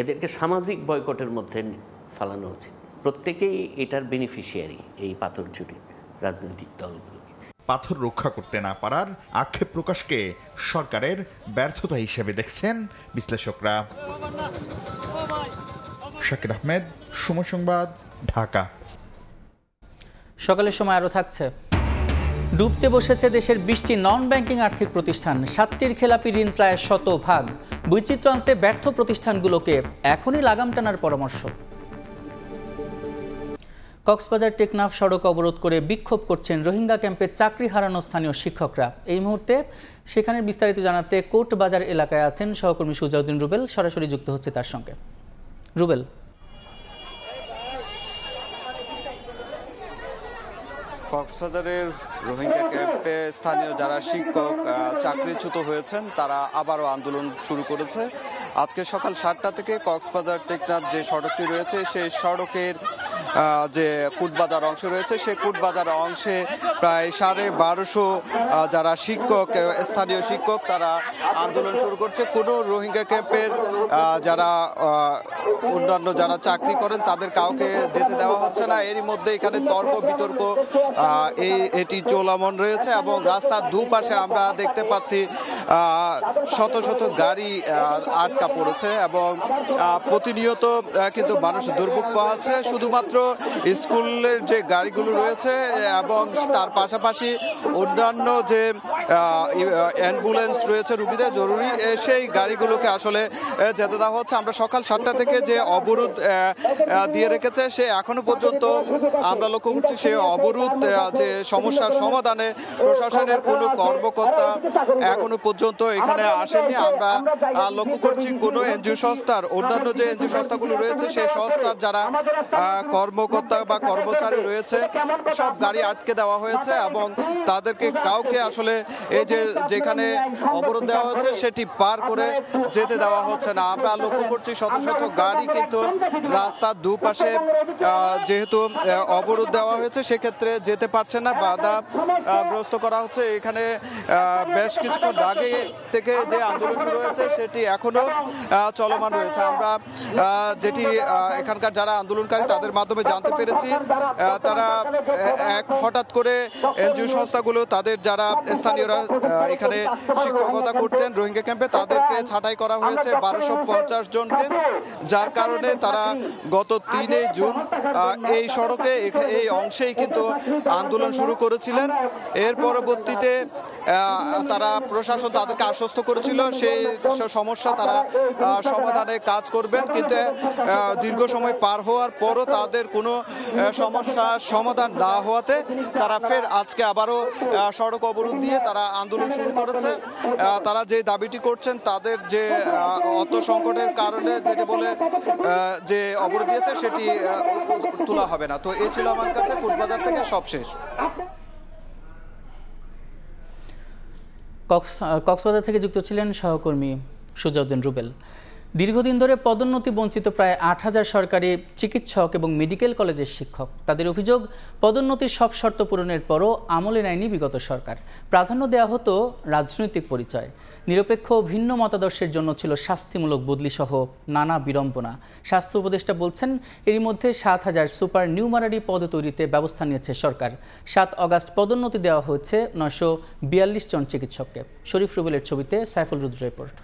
Speaker 15: এদেরকে সামাজিক বয়কটের মধ্যে ফেলানো উচিত। প্রত্যেকেই এটার বেনিফিশিয়ারি, এই পাথর চুরির রাজনৈতিক দলগুলো।
Speaker 11: পাথর রক্ষা করতে না পারার আক্ষেপ প্রকাশকে সরকারের ব্যর্থতা হিসেবে দেখছেন বিশ্লেষকরা। শাকির আহমেদ, সময় সংবাদ, ঢাকা।
Speaker 1: সকালের সময় আরও থাকছে, ডুবতে বসেছে দেশের 20টি নন ব্যাংকিং আর্থিক প্রতিষ্ঠান, 7টির খেলাপি ঋণ প্রায় 100%। বৈচিত্র্য আনতে ব্যর্থ প্রতিষ্ঠানগুলোকে এখনই লাগাম টানার পরামর্শ। কক্সবাজার টেকনাফ সড়ক অবরোধ করে বিক্ষোভ করছেন রোহিঙ্গা ক্যাম্পে চাকরি হারানো স্থানীয় শিক্ষকরা। এই মুহূর্তে সেখানে বিস্তারিত জানাতে কোর্ট বাজার এলাকায় আছেন সহকর্মী সুজাউদ্দিন রুবেল, সরাসরি যুক্ত হচ্ছে তার সঙ্গে। রুবেল,
Speaker 16: কক্সবাজারের রোহিঙ্গা ক্যাম্পে স্থানীয় যারা শিক্ষক চাকরিচ্যুত হয়েছেন, তারা আবারও আন্দোলন শুরু করেছে। আজকে সকাল 7টা থেকে কক্সবাজার টেকনাফ যে সড়কটি রয়েছে, সেই সড়কের যে কুটবাজার অংশ রয়েছে, সেই কুটবাজার অংশে প্রায় 1250 যারা শিক্ষক, স্থানীয় শিক্ষক, তারা আন্দোলন শুরু করছে। কোনো রোহিঙ্গা ক্যাম্পের যারা অন্যান্য যারা চাকরি করেন, তাদের কাউকে যেতে দেওয়া হচ্ছে না। এরই মধ্যে এখানে তর্ক বিতর্ক এটি চলমান রয়েছে এবং রাস্তার দুপাশে আমরা দেখতে পাচ্ছি শত শত গাড়ি আটকা পড়েছে এবং প্রতিনিয়ত কিন্তু মানুষ দুর্ভোগ পাচ্ছে। শুধুমাত্র স্কুলের যে গাড়িগুলো রয়েছে এবং তার পাশাপাশি অন্যান্য যে অ্যাম্বুলেন্স রয়েছে রুগীদের জরুরি, সেই গাড়িগুলোকে আসলে যেতে দেওয়া হচ্ছে। আমরা সকাল 7টা থেকে যে অবরোধ দিয়ে রেখেছে, সে এখনো পর্যন্ত আমরা লক্ষ্য করছি সে অবরোধ যে সমস্যার সমাধানে প্রশাসনের কোনো কর্মকর্তা এখনো পর্যন্ত এখানে আসেননি। আমরা লক্ষ্য করছি কোনো এনজিও সংস্থার, অন্যান্য যে এনজিও সংস্থাগুলো রয়েছে, সেই সংস্থার যারা কর্মকর্তা বা কর্মচারী রয়েছে সব গাড়ি আটকে দেওয়া হয়েছে এবং তাদেরকে কাউকে আসলে এই যে যেখানে অবরোধ দেওয়া হচ্ছে সেটি পার করে যেতে দেওয়া হচ্ছে না। আমরা লক্ষ্য করছি শত শত গাড়ি কিন্তু রাস্তার দুপাশে যেহেতু অবরোধ দেওয়া হয়েছে সেক্ষেত্রে যেতে পারছে না, বাধাগ্রস্ত করা হচ্ছে। এখানে বেশ কিছুক্ষণ আগে থেকে যে আন্দোলন শুরু হয়েছে সেটি এখনো চলমান রয়েছে। আমরা যেটি এখানকার যারা আন্দোলনকারী তাদের মাধ্যমে জানতে পেরেছি, তারা হঠাৎ করে এনজিও সংস্থাগুলো তাদের যারা স্থানীয়রা এখানে শিক্ষকতা করতেন রোহিঙ্গা ক্যাম্পে তাদেরকে ছাঁটাই করা হয়েছে 1250 জনকে, যার কারণে তারা গত 3 জুন এই সড়কে এই অংশেই কিন্তু আন্দোলন শুরু করেছিলেন। এর পরবর্তীতে তারা প্রশাসন তাদেরকে আশ্বস্ত করেছিল সেই সমস্যা তারা সমাধানে কাজ করবেন, কিন্তু দীর্ঘ সময় পার হওয়ার পরও তাদের কোনো সমস্যার সমাধান না হওয়াতে তারা ফের আজকে আবারও সড়ক অবরোধ দিয়ে তারা আন্দোলন শুরু করেছে। তারা যে দাবিটি করছেন তাদের যে অর্থ সংকটের কারণে যেটি বলে যে অবরোধ দিয়েছে সেটি তোলা হবে না। তো এই ছিল আমার কাছে কুটবাজার থেকে সবশেষ।
Speaker 1: কক্সবাজার থেকে যুক্ত ছিলেন সহকর্মী সুজাউদ্দিন রুবেল। দীর্ঘদিন ধরে পদোন্নতি বঞ্চিত প্রায় 8000 সরকারি চিকিৎসক এবং মেডিকেল কলেজের শিক্ষক। তাদের অভিযোগ, পদোন্নতির সব শর্ত পূরণের পরও আমলে নেয়নি বিগত সরকার। প্রাধান্য দেওয়া হতো রাজনৈতিক পরিচয়, নিরপেক্ষ ভিন্ন মতাদর্শের জন্য ছিল শাস্তিমূলক বদলি সহ নানা বিড়ম্বনা। স্বাস্থ্য উপদেষ্টা বলছেন, এরই মধ্যে 7000 সুপার নিউমারারি পদ তৈরিতে ব্যবস্থা নিয়েছে সরকার। 7 অগাস্ট পদোন্নতি দেওয়া হয়েছে 942 জন চিকিৎসককে। শরীফ রুবেলের ছবিতে সাইফুল রুদ্র রিপোর্ট।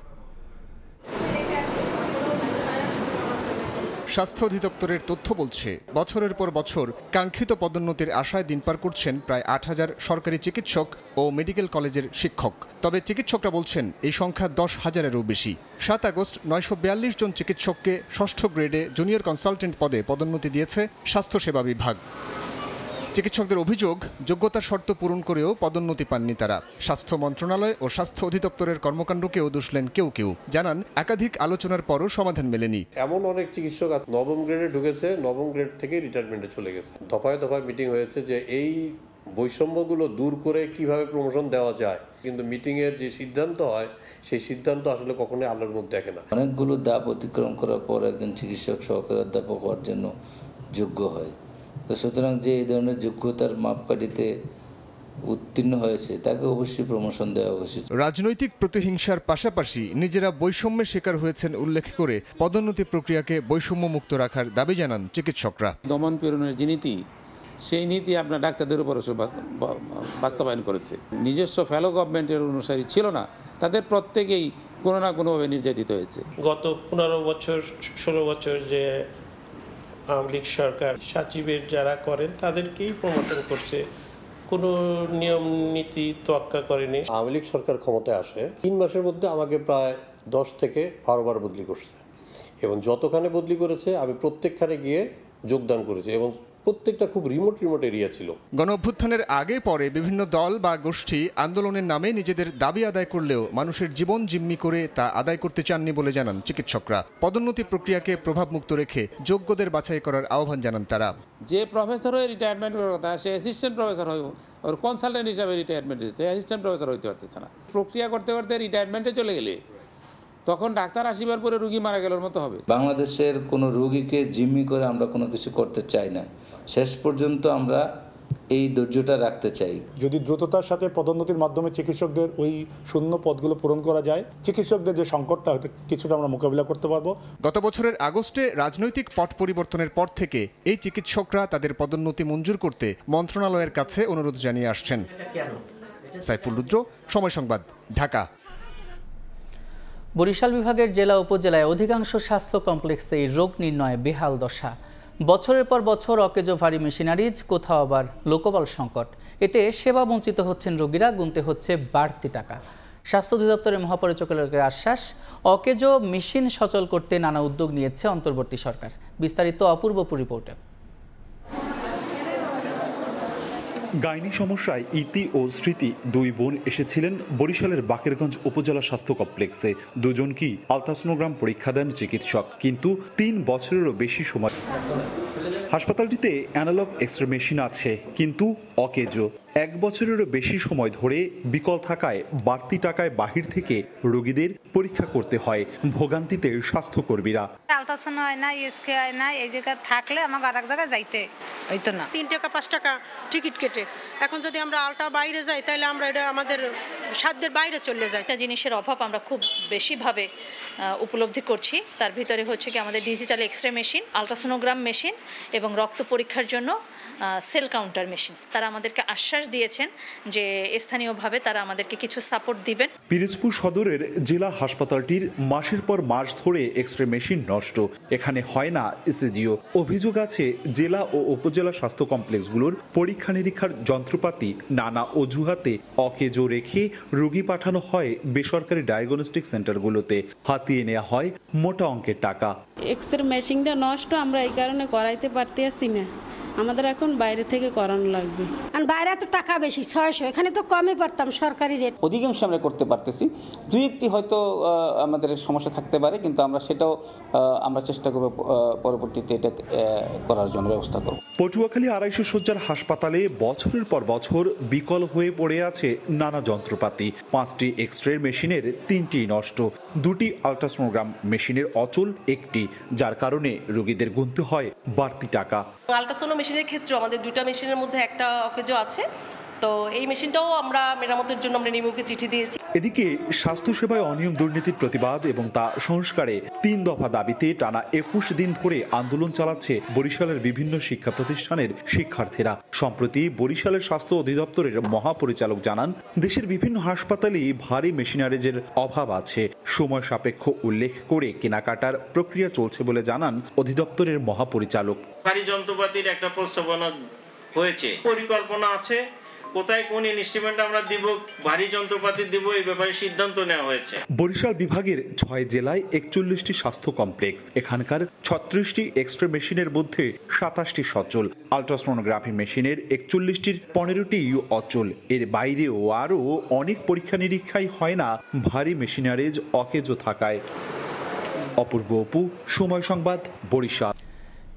Speaker 17: স্বাস্থ্য অধিদপ্তরের তথ্য বলছে, বছরের পর বছর কাঙ্ক্ষিত পদোন্নতির আশায় দিন পার করছেন প্রায় 8000 সরকারি চিকিৎসক ও মেডিকেল কলেজের শিক্ষক। তবে চিকিৎসকরা বলছেন এই সংখ্যা 10,000-এরও বেশি। 7 আগস্ট 942 জন চিকিৎসককে 6ষ্ঠ গ্রেডে জুনিয়র কনসালটেন্ট পদে পদোন্নতি দিয়েছে স্বাস্থ্যসেবা বিভাগ। চিকিৎসকদের অভিযোগ, যোগ্যতার শর্ত পূরণ করেও পদোন্নতি পাননি তারা। স্বাস্থ্য মন্ত্রণালয় ও স্বাস্থ্য অধিদপ্তরের কর্মকাণ্ডকেও দুষলেন কেউ কেউ। জানান, একাধিক আলোচনার পরও সমাধান মেলেনি।
Speaker 18: এমন অনেক চিকিৎসক 9ম গ্রেডে ঢুকেছে, 9ম গ্রেড থেকে রিটায়ারমেন্টে চলে গেছে। দফায় দফায় মিটিং হয়েছে যে এই বৈষম্যগুলো দূর করে কিভাবে প্রমোশন দেওয়া যায়, কিন্তু মিটিংয়ের যে সিদ্ধান্ত হয় সেই সিদ্ধান্ত আসলে কখনোই আলোর মুখ দেখে না।
Speaker 19: অনেকগুলো ধাপ অতিক্রম করার পর একজন চিকিৎসক সহকারী অধ্যাপক হওয়ার জন্য যোগ্য হয়। তো সুতরাং যে এই ধরনের যোগ্যতার মাপকাঠিতে উত্তীর্ণ হয়েছে তাকে অবশ্যই প্রমোশন দেওয়া উচিত।
Speaker 17: রাজনৈতিক প্রতিহিংসার পাশাপাশি নিজেরা বৈষম্যের শিকার হয়েছেন উল্লেখ করে পদোন্নতি প্রক্রিয়াকে বৈষম্যমুক্ত রাখার দাবি জানান চিকিৎসকরা।
Speaker 20: দমন পীড়নের যে নীতি, সেই নীতি আপনার ডাক্তারদের উপর বাস্তবায়ন করেছে। নিজস্ব ফেলো গভর্নমেন্টের অনুসারী ছিল না, তাদের প্রত্যেকেই কোনো না কোনোভাবে নির্যাতিত হয়েছে।
Speaker 21: গত 15 বছর 16 বছর যে আওয়ামী লীগ সরকার সচিবের যারা করেন তাদেরকেই প্রমোশন করছে, কোনো নিয়ম নীতি তোয়াক্কা করেনি।
Speaker 18: আওয়ামী লীগ সরকার ক্ষমতায় আসে 3 মাসের মধ্যে আমাকে প্রায় 10 থেকে 12 বার বদলি করছে, এবং যতখানে বদলি করেছে আমি প্রত্যেকখানে গিয়ে যোগদান করেছি, এবং প্রত্যেকটা খুব রিমোট এরিয়া ছিল।
Speaker 17: গণ অভ্যুত্থানের আগে পরে বিভিন্ন দল বা গোষ্ঠী আন্দোলনের নামে নিজেদের দাবি আদায় করলেও মানুষের জীবন জিম্মি করে তা আদায় করতে চাননি বলে জানান চিকিৎসকরা। পদোন্নতি প্রক্রিয়াকে প্রভাবমুক্ত রেখে যোগ্যদের বাছাই করার আহ্বান জানান তারা।
Speaker 20: যে প্রফেসর হয়ে রিটায়ারমেন্ট করার কথা, সে অ্যাসিস্ট্যান্ট প্রফেসর হয়, ওর কনসালটেন্ট হিসাবে রিটায়ারমেন্ট দিতে, অ্যাসিস্ট্যান্ট প্রফেসর হইতে পারতেছে না। প্রক্রিয়া করতে করতে রিটায়ারমেন্টে চলে গেলে তখন ডাক্তার আসিবার পরে রুগী মারা গেলের মতো হবে।
Speaker 19: বাংলাদেশের কোনো রোগীকে জিম্মি করে আমরা কোনো কিছু করতে চাই না। শেষ পর্যন্ত আমরা এই ধৈর্যটা রাখতে চাই।
Speaker 22: যদি দ্রুততার সাথে পদোন্নতির মাধ্যমে চিকিৎসকদের ওই শূন্য পদগুলো পূরণ করা যায়, চিকিৎসকদের যে সংকটটা কিছুটা আমরা মোকাবিলা করতে পারবো।
Speaker 17: গত বছরের আগস্টে রাজনৈতিক পট পরিবর্তনের পর থেকে এই চিকিৎসকরা তাদের পদোন্নতি মঞ্জুর করতে মন্ত্রণালয়ের কাছে অনুরোধ জানিয়ে আসছেন। সাইফুল রুদ্র, সময় সংবাদ, ঢাকা।
Speaker 1: বরিশাল বিভাগের জেলা উপজেলায় অধিকাংশ স্বাস্থ্য কমপ্লেক্সে রোগ নির্ণয়ে বেহাল দশা। বছরের পর বছর অকেজো ভারী মেশিনারিজ, কোথাও আবার লোকবল সংকট। এতে সেবা বঞ্চিত হচ্ছেন রোগীরা, গুনতে হচ্ছে বাড়তি টাকা। স্বাস্থ্য অধিদপ্তরের মহাপরিচালকের আশ্বাস, অকেজো মেশিন সচল করতে নানা উদ্যোগ নিয়েছে অন্তর্বর্তী সরকার। বিস্তারিত অপূর্বপুর রিপোর্টে।
Speaker 23: গাইনি সমস্যায় ইতি ও স্মৃতি 2 বোন এসেছিলেন বরিশালের বাকেরগঞ্জ উপজেলা স্বাস্থ্য কমপ্লেক্সে। দুজনকেই আলট্রাসোনোগ্রাম পরীক্ষা দেন চিকিৎসক, কিন্তু 3 বছরেরও বেশি সময় হাসপাতালটিতে অ্যানালগ এক্সরে মেশিন আছে, কিন্তু অকেজো। 1 বছরেরও বেশি সময় ধরে বিকল থাকায় বাড়তি টাকায় বাহির থেকে রোগীদের পরীক্ষা করতে হয়। ভোগান্তিতে স্বাস্থ্যকর্মীরা।
Speaker 2: আলট্রাসাউন্ড হয় না, ইএসকে হয় না, এই জায়গায় থাকলে আমাকে আরেক জায়গায় যাইতে হইতো না।
Speaker 3: 3 টাকা 5 টাকা টিকিট কেটে, এখন যদি আমরা আলটা বাইরে যাই তাহলে আমরা এটা আমাদের সাধ্যের বাইরে চলে যায়।
Speaker 5: একটা জিনিসের অভাব আমরা খুব বেশিভাবে উপলব্ধি করছি। তার ভিতরে হচ্ছে কি আমাদের digital X-ray machine, ultrasonogram machine এবং রক্ত পরীক্ষার জন্য সেল কাউন্টার মেশিন। তারা আমাদেরকে আশ্বাস দিয়েছেন যে স্থানীয়ভাবে তারা আমাদেরকে কিছু সাপোর্ট দিবেন।
Speaker 23: পিরোজপুর সদরের জেলা হাসপাতালটির মাসের পর মাস ধরে এক্সরে মেশিন নষ্ট। এখানে হয় না ইসিজিও। অভিযোগ আছে জেলা ও উপজেলা স্বাস্থ্য কমপ্লেক্সগুলোর পরীক্ষা নিরীক্ষার যন্ত্রপাতি নানা অজুহাতে অকেজো রেখে রোগী পাঠানো হয় বেসরকারি ডায়াগনস্টিক সেন্টারগুলোতে। হাতিয়ে নেওয়া হয় মোটা অঙ্কের টাকা।
Speaker 24: এক্সরে মেশিনটা নষ্ট, আমরা এই কারণে করাইতে পারতেছি না। আমাদের এখন বাইরে থেকে করানো লাগবে।
Speaker 3: আর বাইরে তো টাকা বেশি 600, এখানে তো কমই পারতাম সরকারি রেট।
Speaker 25: অধিকাংশ আমরা করতে পারতেছি, 2-1টি হয়তো আমাদের সমস্যা থাকতে পারে, কিন্তু আমরা সেটাও আমরা চেষ্টা করব পরবর্তীতে এটা করার জন্য ব্যবস্থা করব।
Speaker 23: পটুয়াখালী 250 শয্যার হাসপাতালে বছরের পর বছর বিকল হয়ে পড়ে আছে নানা যন্ত্রপাতি। 5টি এক্সরে মেশিনের 3টি নষ্ট, 2টি আলট্রাসোনোগ্রাম মেশিনের অচল, 1টি, যার কারণে রোগীদের গুনতে হয় বাড়তি টাকা।
Speaker 26: আলট্রাসোনো মেশিনের ক্ষেত্রে আমাদের 2টা মেশিনের মধ্যে একটা অকেজো আছে, তো এই মেশিনটাও আমরা মেরামতের জন্য আমরা নিমুখে চিঠি দিয়েছি।
Speaker 23: এদিকে স্বাস্থ্যসেবায় অনিয়ম দুর্নীতির প্রতিবাদ এবং তা সংস্কারে 3 দফা দাবিতে টানা 21 দিন ধরে আন্দোলন চালাচ্ছে বরিশালের বিভিন্ন শিক্ষা প্রতিষ্ঠানের শিক্ষার্থীরা। সম্প্রতি বরিশালের স্বাস্থ্য অধিদপ্তরের মহাপরিচালক জানান, দেশের বিভিন্ন হাসপাতালে ভারী মেশিনারিজের অভাব আছে। সময় সাপেক্ষ উল্লেখ করে কেনাকাটার প্রক্রিয়া চলছে বলে জানান অধিদপ্তরের মহাপরিচালক।
Speaker 27: ভারী যন্ত্রপাতির একটা প্রস্তাবনা হয়েছে, পরিকল্পনা আছে, কোথায় কোন ইনস্ট্রুমেন্ট আমরা দিব, ভারী যন্ত্রপাতি দিব, এই ব্যাপারে সিদ্ধান্ত নেওয়া হয়েছে।
Speaker 23: বরিশাল বিভাগের 6 জেলায় 41টি স্বাস্থ্য কমপ্লেক্স। এখানকার 36টি এক্সরে মেশিনের মধ্যে 27টি সচল, আলট্রাসোনোগ্রাফি মেশিনের 41টির 15টি অচল। এর বাইরেও আরও অনেক পরীক্ষা নিরীক্ষাই হয় না ভারী মেশিনারিজ অকেজো থাকায়। অপূর্ব অপু, সময় সংবাদ, বরিশাল।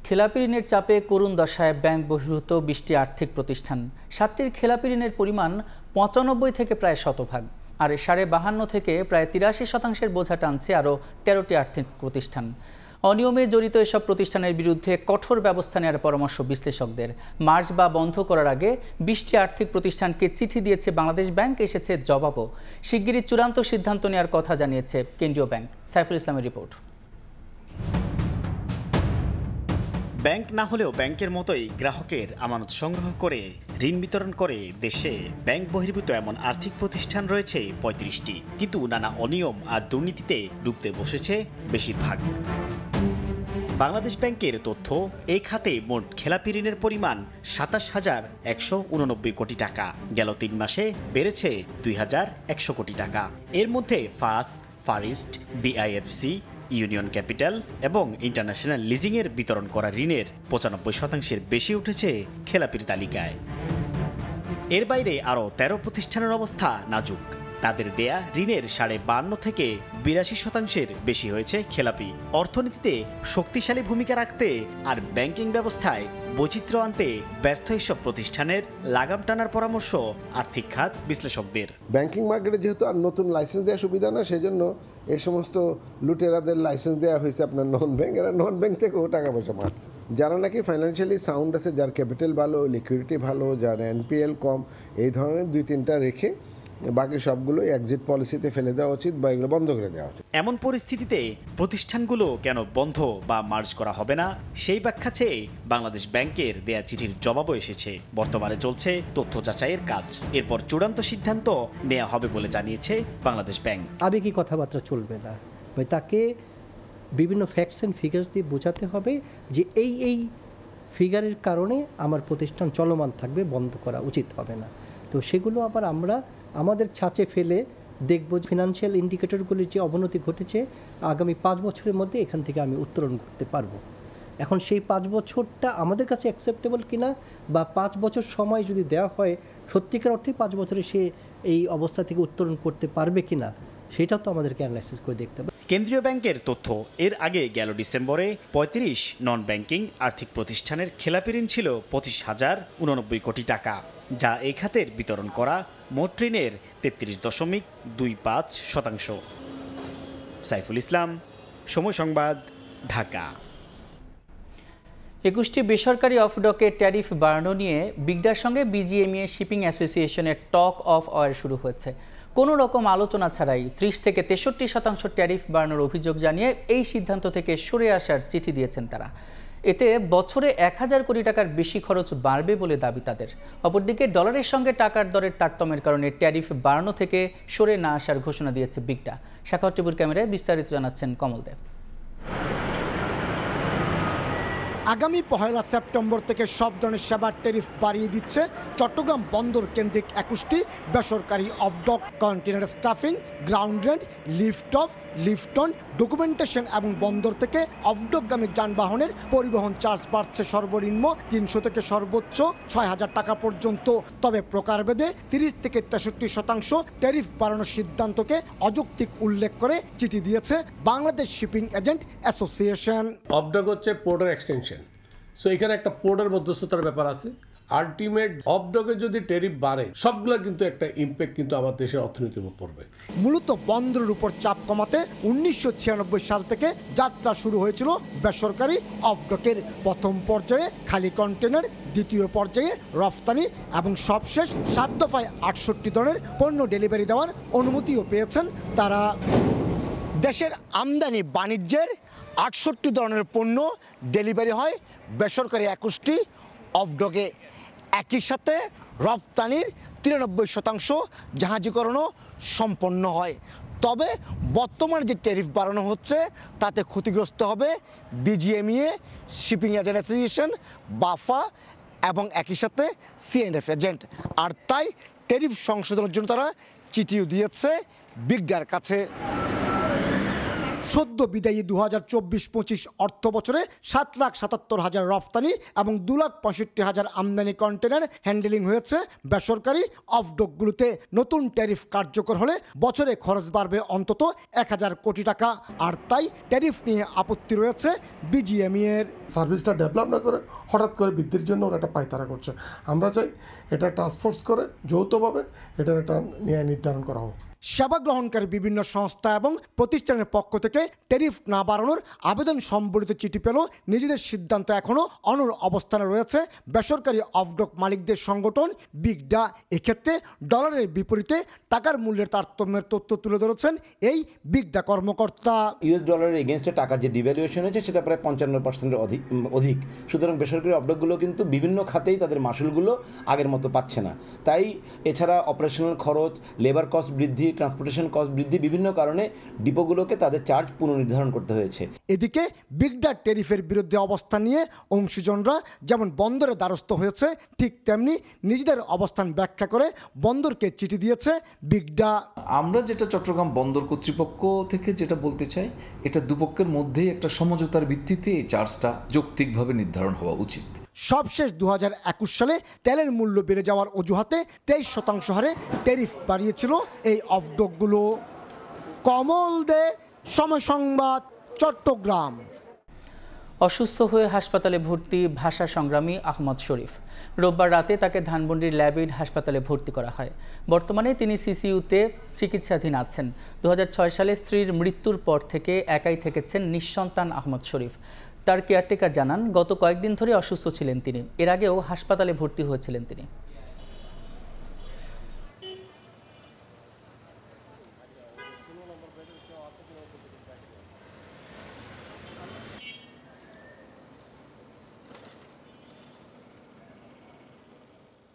Speaker 1: খেলাপি ঋণের চাপে করুণ দশায় ব্যাংক বহির্ভূত 20টি আর্থিক প্রতিষ্ঠান। 7টির খেলাপি ঋণের পরিমাণ 95 থেকে প্রায় 100%, আর 52 থেকে প্রায় 83% বোঝা টানছে আরও 13টি আর্থিক প্রতিষ্ঠান। অনিয়মে জড়িত এসব প্রতিষ্ঠানের বিরুদ্ধে কঠোর ব্যবস্থা নেওয়ার পরামর্শ বিশ্লেষকদের। মার্চ বা বন্ধ করার আগে 20টি আর্থিক প্রতিষ্ঠানকে চিঠি দিয়েছে বাংলাদেশ ব্যাংক, এসেছে জবাবও। শিগগিরই চূড়ান্ত সিদ্ধান্ত নেওয়ার কথা জানিয়েছে কেন্দ্রীয় ব্যাংক। সাইফুল ইসলামের রিপোর্ট।
Speaker 28: ব্যাংক না হলেও ব্যাংকের মতোই গ্রাহকের আমানত সংগ্রহ করে ঋণ বিতরণ করে দেশে ব্যাংক বহির্ভূত এমন আর্থিক প্রতিষ্ঠান রয়েছে 35টি, কিন্তু নানা অনিয়ম আর দুর্নীতিতে ডুবতে বসেছে বেশিরভাগ। বাংলাদেশ ব্যাংকের তথ্য, এই খাতে মোট খেলাপি ঋণের পরিমাণ 27,189 কোটি টাকা। গেল 3 মাসে বেড়েছে 2,100 কোটি টাকা। এর মধ্যে far east, BIFC, union capital এবং ইন্টারন্যাশনাল লিজিংয়ের বিতরণ করা ঋণের 95% বেশি উঠেছে খেলাপির তালিকায়। এর বাইরে আরও 13 প্রতিষ্ঠানের অবস্থা নাজুক। তাদের দেয়া ঋণের 52 থেকে 82% বেশি হয়েছে খেলাপি। অর্থনীতিতে শক্তিশালী ভূমিকা রাখতে আর ব্যাংকিং ব্যবস্থায় বৈচিত্র্য আনতে ব্যর্থ এসব প্রতিষ্ঠানের লাগাম টানার পরামর্শ আর্থিক খাত বিশ্লেষকদের।
Speaker 29: ব্যাংকিং মার্কেটে যেহেতু আর নতুন লাইসেন্স দেওয়া সুবিধা না, সেই জন্য এই সমস্ত লুটেরাদের লাইসেন্স দেওয়া হয়েছে আপনার নন ব্যাংক। এরা নন ব্যাংক থেকেও টাকা পয়সা মারছে। যারা নাকি ফাইন্যান্সিয়ালি সাউন্ড আছে, যার ক্যাপিটাল ভালো, লিকুইডিটি ভালো, যার এনপিএল কম, এই ধরনের 2-3টা রেখে বাকি সবগুলো এক্সিট পলিসিতে ফেলে দেওয়া উচিত বা এগুলো বন্ধ করে দেওয়া উচিত।
Speaker 28: এমন পরিস্থিতিতে প্রতিষ্ঠানগুলো কেন বন্ধ বা মার্জ করা হবে না, সেই ব্যাখ্যা চেয়ে বাংলাদেশ ব্যাংকের দেয়া চিঠির জবাবও এসেছে। বর্তমানে চলছে তথ্য যাচাইয়ের কাজ, এরপর চূড়ান্ত সিদ্ধান্ত নেওয়া হবে বলে জানিয়েছে বাংলাদেশ ব্যাংক।
Speaker 30: আবেগী কথাবার্তা চলবে না, তাকে বিভিন্ন ফ্যাক্টস অ্যান্ড ফিগার্স দিয়ে বোঝাতে হবে যে এই ফিগারের কারণে আমার প্রতিষ্ঠান চলমান থাকবে, বন্ধ করা উচিত হবে না। তো সেগুলো আবার আমরা আমাদের ছাঁচে ফেলে দেখব ফিনান্সিয়াল ইন্ডিকেটরগুলির যে অবনতি ঘটেছে আগামী 5 বছরের মধ্যে এখান থেকে আমি উত্তরণ করতে পারবো। এখন সেই 5 বছরটা আমাদের কাছে অ্যাকসেপ্টেবল কিনা, বা 5 বছর সময় যদি দেওয়া হয় সত্যিকার অর্থে 5 বছরে সে এই অবস্থা থেকে উত্তরণ করতে পারবে কিনা, সেটাও তো আমাদেরকে অ্যানালাইসিস করে দেখতে হবে।
Speaker 28: কেন্দ্রীয় ব্যাংকের তথ্য, এর আগে গেল ডিসেম্বরে ৩৫ নন ব্যাংকিং আর্থিক প্রতিষ্ঠানের খেলাপি ঋণ ছিল ২৫,০৮৯ কোটি টাকা, যা এই খাতের বিতরণ করা মোট ঋণের ৩৩.25%। সাইফুল ইসলাম, সময় সংবাদ, ঢাকা।
Speaker 1: ২১টি বেসরকারি অফডকে ট্যারিফ বাড়ানো নিয়ে বিগডার সঙ্গে বিজিএমইএ শিপিং অ্যাসোসিয়েশনের টক অফ ওয়ার শুরু হয়েছে। কোনো রকম আলোচনা ছাড়াই ৩০ থেকে ৬৩% ট্যারিফ বাড়ানোর অভিযোগ জানিয়ে এই সিদ্ধান্ত থেকে সরে আসার চিঠি দিয়েছেন তারা। এতে বছরে ১,০০০ কোটি টাকার বেশি খরচ বাড়বে বলে দাবি তাদের। অপরদিকে ডলারের সঙ্গে টাকার দরের তারতম্যের কারণে ট্যারিফ বাড়ানো থেকে সরে না আসার ঘোষণা দিয়েছে বিগডা। শাখাওয়াত টিভির ক্যামেরায় বিস্তারিত জানাচ্ছেন কমল দেব।
Speaker 4: আগামী ১ সেপ্টেম্বর থেকে সব ধরনের সেবার ট্যারিফ বাড়িয়ে দিচ্ছে চট্টগ্রাম বন্দর কেন্দ্রিক ২১টি বেসরকারি off dock. Container stuffing, ground rent, lift off, lift on, documentation এবং বন্দর থেকে অফডকগামী যানবাহনের পরিবহন চার্জ বাড়ছে সর্বনিম্ন ৩০০ থেকে সর্বোচ্চ ৬,০০০ টাকা পর্যন্ত। তবে প্রকারভেদে ৩০ থেকে ৬৩% ট্যারিফ বাড়ানোর সিদ্ধান্তকে অযৌক্তিক উল্লেখ করে চিঠি দিয়েছে বাংলাদেশ শিপিং এজেন্ট অ্যাসোসিয়েশন।
Speaker 6: অফডক হচ্ছে পোর্টের এক্সটেনশন, সো এখানে একটা পোর্টের মধ্যস্থতার ব্যাপার আছে। আলটিমেট অফডকে যদি ট্যারিফ বাড়ে সবগুলো কিন্তু একটা ইম্প্যাক্ট কিন্তু আমার দেশের অর্থনীতির উপর পড়বে।
Speaker 4: মূলত বন্দরের উপর চাপ কমাতে ১৯৯৬ সাল থেকে যাত্রা শুরু হয়েছিল বেসরকারি অফডকের। প্রথম পর্যায়ে খালি কন্টেনার, দ্বিতীয় পর্যায়ে রফতানি এবং সবশেষ ৭ দফায় ৬৮ ধরনের পণ্য ডেলিভারি দেওয়ার অনুমতিও পেয়েছেন তারা। দেশের আমদানি বাণিজ্যের ৬৮ ধরনের পণ্য ডেলিভারি হয় বেসরকারি ২১টি অফডকে। একই সাথে রপ্তানির ৯৩% জাহাজীকরণও সম্পন্ন হয়। তবে বর্তমানে যে ট্যারিফ বাড়ানো হচ্ছে তাতে ক্ষতিগ্রস্ত হবে বিজিএমইএ, শিপিং এজেন্ট অ্যাসোসিয়েশন, বাফা এবং একই সাথে সিএনএফ এজেন্ট। আর তাই ট্যারিফ সংশোধনের জন্য তারা চিঠিও দিয়েছে বিগডার কাছে। সদ্য বিদায়ী ২০২৪-২৫ অর্থ বছরে ৭,৭৭,০০০ রফতানি এবং ২,৬৫,০০০ আমদানি কন্টেনার হ্যান্ডেলিং হয়েছে বেসরকারি অফডকগুলোতে। নতুন ট্যারিফ কার্যকর হলে বছরে খরচ বাড়বে অন্তত ১,০০০ কোটি টাকা। আর তাই ট্যারিফ নিয়ে আপত্তি রয়েছে বিজিএমইএর।
Speaker 7: সার্ভিসটা ডেভেলপ না করে হঠাৎ করে বৃদ্ধির জন্য ওরা একটা পায়তারা করছে। আমরা চাই এটা টাস্কফোর্স করে যৌথভাবে এটার একটা ন্যায় নির্ধারণ করা হোক।
Speaker 4: সেবা গ্রহণকারী বিভিন্ন সংস্থা এবং প্রতিষ্ঠানের পক্ষ থেকে ট্যারিফ না বাড়ানোর আবেদন সম্বলিত চিঠি পেল নিজেদের সিদ্ধান্ত এখনও অনড় অবস্থানে রয়েছে বেসরকারি অফডক মালিকদের সংগঠন বিগডা। এক্ষেত্রে ডলারের বিপরীতে টাকার মূল্যের তারতম্যের তথ্য তুলে ধরেছেন এই বিগডা কর্মকর্তা।
Speaker 8: ইউএস ডলারের এগেনস্টে টাকার যে ডিভ্যালুয়েশন হয়েছে সেটা প্রায় ৫৫%-এর অধিক। সুতরাং বেসরকারি অফডকগুলো কিন্তু বিভিন্ন খাতেই তাদের মাসুলগুলো আগের মতো পাচ্ছে না। তাই এছাড়া অপারেশনাল খরচ, লেবার কস্ট বৃদ্ধি, ট্রান্সপোর্টেশন কস্ট বৃদ্ধি, বিভিন্ন কারণে ডিপোগুলোকে তাদের চার্জ পুনর্নির্ধারণ করতে হয়েছে।
Speaker 4: এদিকে বিগডার ট্যারিফের বিরুদ্ধে অবস্থান নিয়ে অংশীজনরা যেমন বন্দরে দ্বারস্থ হয়েছে, ঠিক তেমনি নিজেদের অবস্থান ব্যাখ্যা করে বন্দরকে চিঠি দিয়েছে বিগডা।
Speaker 9: আমরা যেটা চট্টগ্রাম বন্দর কর্তৃপক্ষ থেকে যেটা বলতে চাই, এটা দুপক্ষের মধ্যেই একটা সমঝোতার ভিত্তিতে এই চার্জটা যৌক্তিকভাবে নির্ধারণ হওয়া উচিত।
Speaker 4: সবশেষ ২০২১ সালে তেলের মূল্য বেড়ে যাওয়ার অজুহাতে ২৩% হারে ট্যারিফ বাড়িয়েছিল এই অফডকগুলো। কমল দে, সময় সংবাদ, চট্টগ্রাম।
Speaker 1: অসুস্থ হয়ে হাসপাতালে ভর্তি ভাষা সংগ্রামী আহমদ শরীফ। রোববার রাতে তাকে ধানমন্ডির ল্যাবেইড হাসপাতালে ভর্তি করা হয়। বর্তমানে তিনি সিসিইউতে চিকিৎসাধীন আছেন। ২০০৬ সালে স্ত্রীর মৃত্যুর পর থেকে একাই থেকেছেন নিঃসন্তান আহমদ শরীফ। তার কেয়ারটেকার জানান, গত কয়েকদিন ধরে অসুস্থ ছিলেন তিনি। এর আগেও হাসপাতালে ভর্তি হয়েছিলেন তিনি।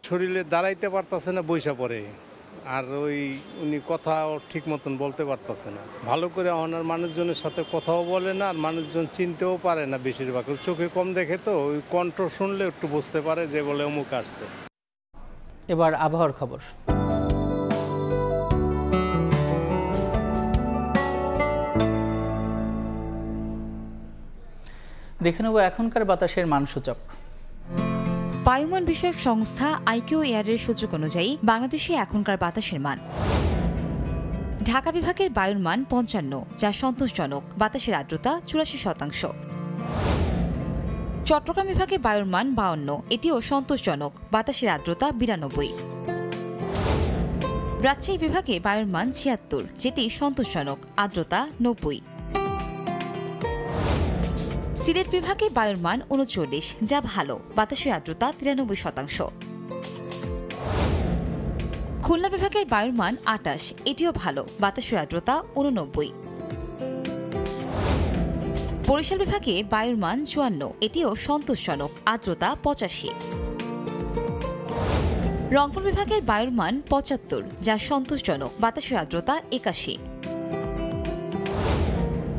Speaker 10: শরীরে দাঁড়াইতে পারতেছে না, বইসা পড়ে। আর উনি কথাও ঠিক মতন বলতে পারতেছে না ভালো করে। ওনার মানুষজনের সাথে কথাও বলে না, আর মানুষজন চিনতেও পারে না। বেশিরভাগ চোখে কম দেখে, তো ওই কণ্ঠ শুনলে একটু বুঝতে পারে যে বলে অমুক আসছে।
Speaker 1: এবার আবহাওয়ার খবর। দেখে নেব এখনকার বাতাসের মানসূচক।
Speaker 12: বায়ুমান বিষয়ক সংস্থা আইকিউ এয়ারের সূচক অনুযায়ী বাংলাদেশে এখনকার বাতাসের মান ঢাকা বিভাগের বায়ুর মান ৫৫, যা সন্তোষজনক, বাতাসের আর্দ্রতা ৮৪%। চট্টগ্রাম বিভাগে বায়ুর মান ৫২, এটিও সন্তোষজনক, বাতাসের আর্দ্রতা ৯২। রাজশাহী বিভাগে বায়ুর মান ৭৬, যেটি সন্তোষজনক, আর্দ্রতা ৯০। সিলেট বিভাগে বায়ুর মান ৩৯, যা ভালো, বাতাসের আর্দ্রতা ৯৩%। খুলনা বিভাগের বায়ুর মান ২৮, এটিও ভালো, বাতাসের আর্দ্রতা ৮৯। বরিশাল বিভাগে বায়ুর মান ৫৪, এটিও সন্তোষজনক, আর্দ্রতা ৮৫। রংপুর বিভাগের বায়ুর মান ৭৫, যা সন্তোষজনক, বাতাসের আর্দ্রতা ৮১।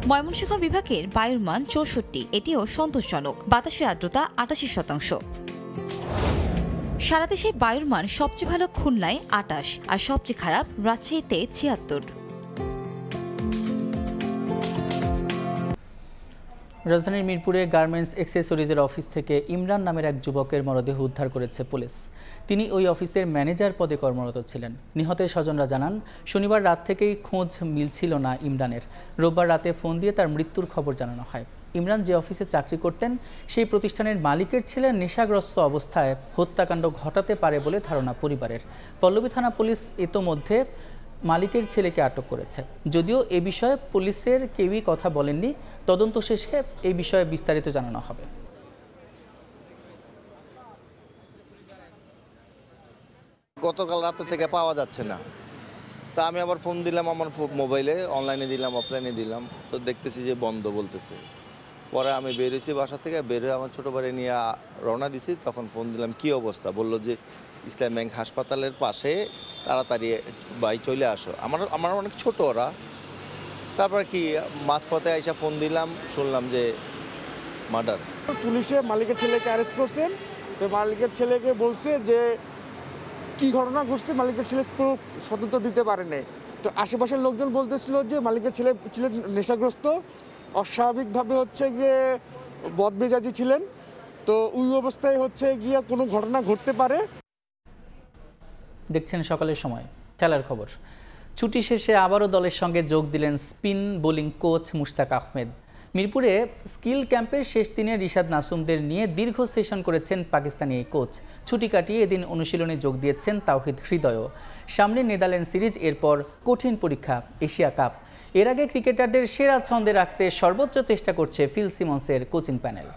Speaker 12: ময়মনসিংহ বিভাগের বায়ুর মান ৬৪, এটিও সন্তোষজনক, বাতাসের আর্দ্রতা ৮৮%। সারা দেশে বায়ুর মান সবচেয়ে ভালো খুলনায় ২৮ আর সবচেয়ে খারাপ রাজশাহীতে ৭৬।
Speaker 1: রাজধানীর মিরপুরে গার্মেন্টস অ্যাক্সেসরিজের অফিস থেকে ইমরান নামের এক যুবকের মরদেহ উদ্ধার করেছে পুলিশ। তিনি ওই অফিসের ম্যানেজার পদে কর্মরত ছিলেন। নিহতের স্বজনরা জানান, শনিবার রাত থেকেই খোঁজ মিলছিল না ইমরানের। রোববার রাতে ফোন দিয়ে তার মৃত্যুর খবর জানানো হয়। ইমরান যে অফিসে চাকরি করতেন, সেই প্রতিষ্ঠানের মালিকের ছেলে নেশাগ্রস্ত অবস্থায় হত্যাকাণ্ড ঘটাতে পারে বলে ধারণা পরিবারের। পল্লবী থানা পুলিশ ইতোমধ্যে মালিকের ছেলেকে আটক করেছে। যদিও এ বিষয়ে পুলিশের কেউই কথা বলেননি। তদন্ত শেষে এই বিষয়ে বিস্তারিত জানানো হবে।
Speaker 11: গতকাল রাতে থেকে পাওয়া যাচ্ছে না, তা আমি আবার ফোন দিলাম আমার মোবাইলে, অনলাইনে দিলাম, অফলাইনে দিলাম, তো দেখতেছি যে বন্ধ বলতেছে। পরে আমি বেরিয়েছি বাসা থেকে, বেরোয় আমার ছোটো ভাই নিয়ে রওনা দিছি। তখন ফোন দিলাম কি অবস্থা, বললো যে ইসলাম ব্যাংক হাসপাতালের পাশে, তাড়াতাড়ি ভাই চলে আসো। আমার অনেক ছোট ওরা। তারপর কি মাঝপথে আইসা ফোন দিলাম, শুনলাম যে মার্ডার।
Speaker 13: পুলিশে মালিকের ছেলেকে অ্যারেস্ট করছেন। তো মালিকের ছেলেকে বলছে যে কি ঘটনা ঘটছে, মালিকের ছেলে কোনো সতর্ক দিতে পারে নাই। তো আশেপাশের লোকজন বলতেছিল যে মালিকের ছেলে ছিলেন নেশাগ্রস্ত, অস্বাভাবিকভাবে হচ্ছে গিয়ে বদমেজাজি ছিলেন। তো ওই অবস্থায় হচ্ছে গিয়ে কোনো ঘটনা ঘটতে পারে।
Speaker 1: দেখছেন সকালের সময় খেলার খবর। ছুটি শেষে আবারও দলের সঙ্গে যোগ দিলেন spin bowling coach Mushtaq Ahmed. মিরপুরে স্কিল ক্যাম্পের শেষ দিনে রিশাদ নাসুমদের নিয়ে দীর্ঘ সেশন করেছেন পাকিস্তানি এই কোচ। ছুটি কাটিয়ে এদিন অনুশীলনে যোগ দিয়েছেন তাওহিদ হৃদয়ও। সামনে নেদারল্যান্ড সিরিজ, এরপর কঠিন পরীক্ষা এশিয়া কাপ। এর আগে ক্রিকেটারদের সেরা ছন্দে রাখতে সর্বোচ্চ চেষ্টা করছে ফিল সিমন্সের কোচিং প্যানেল।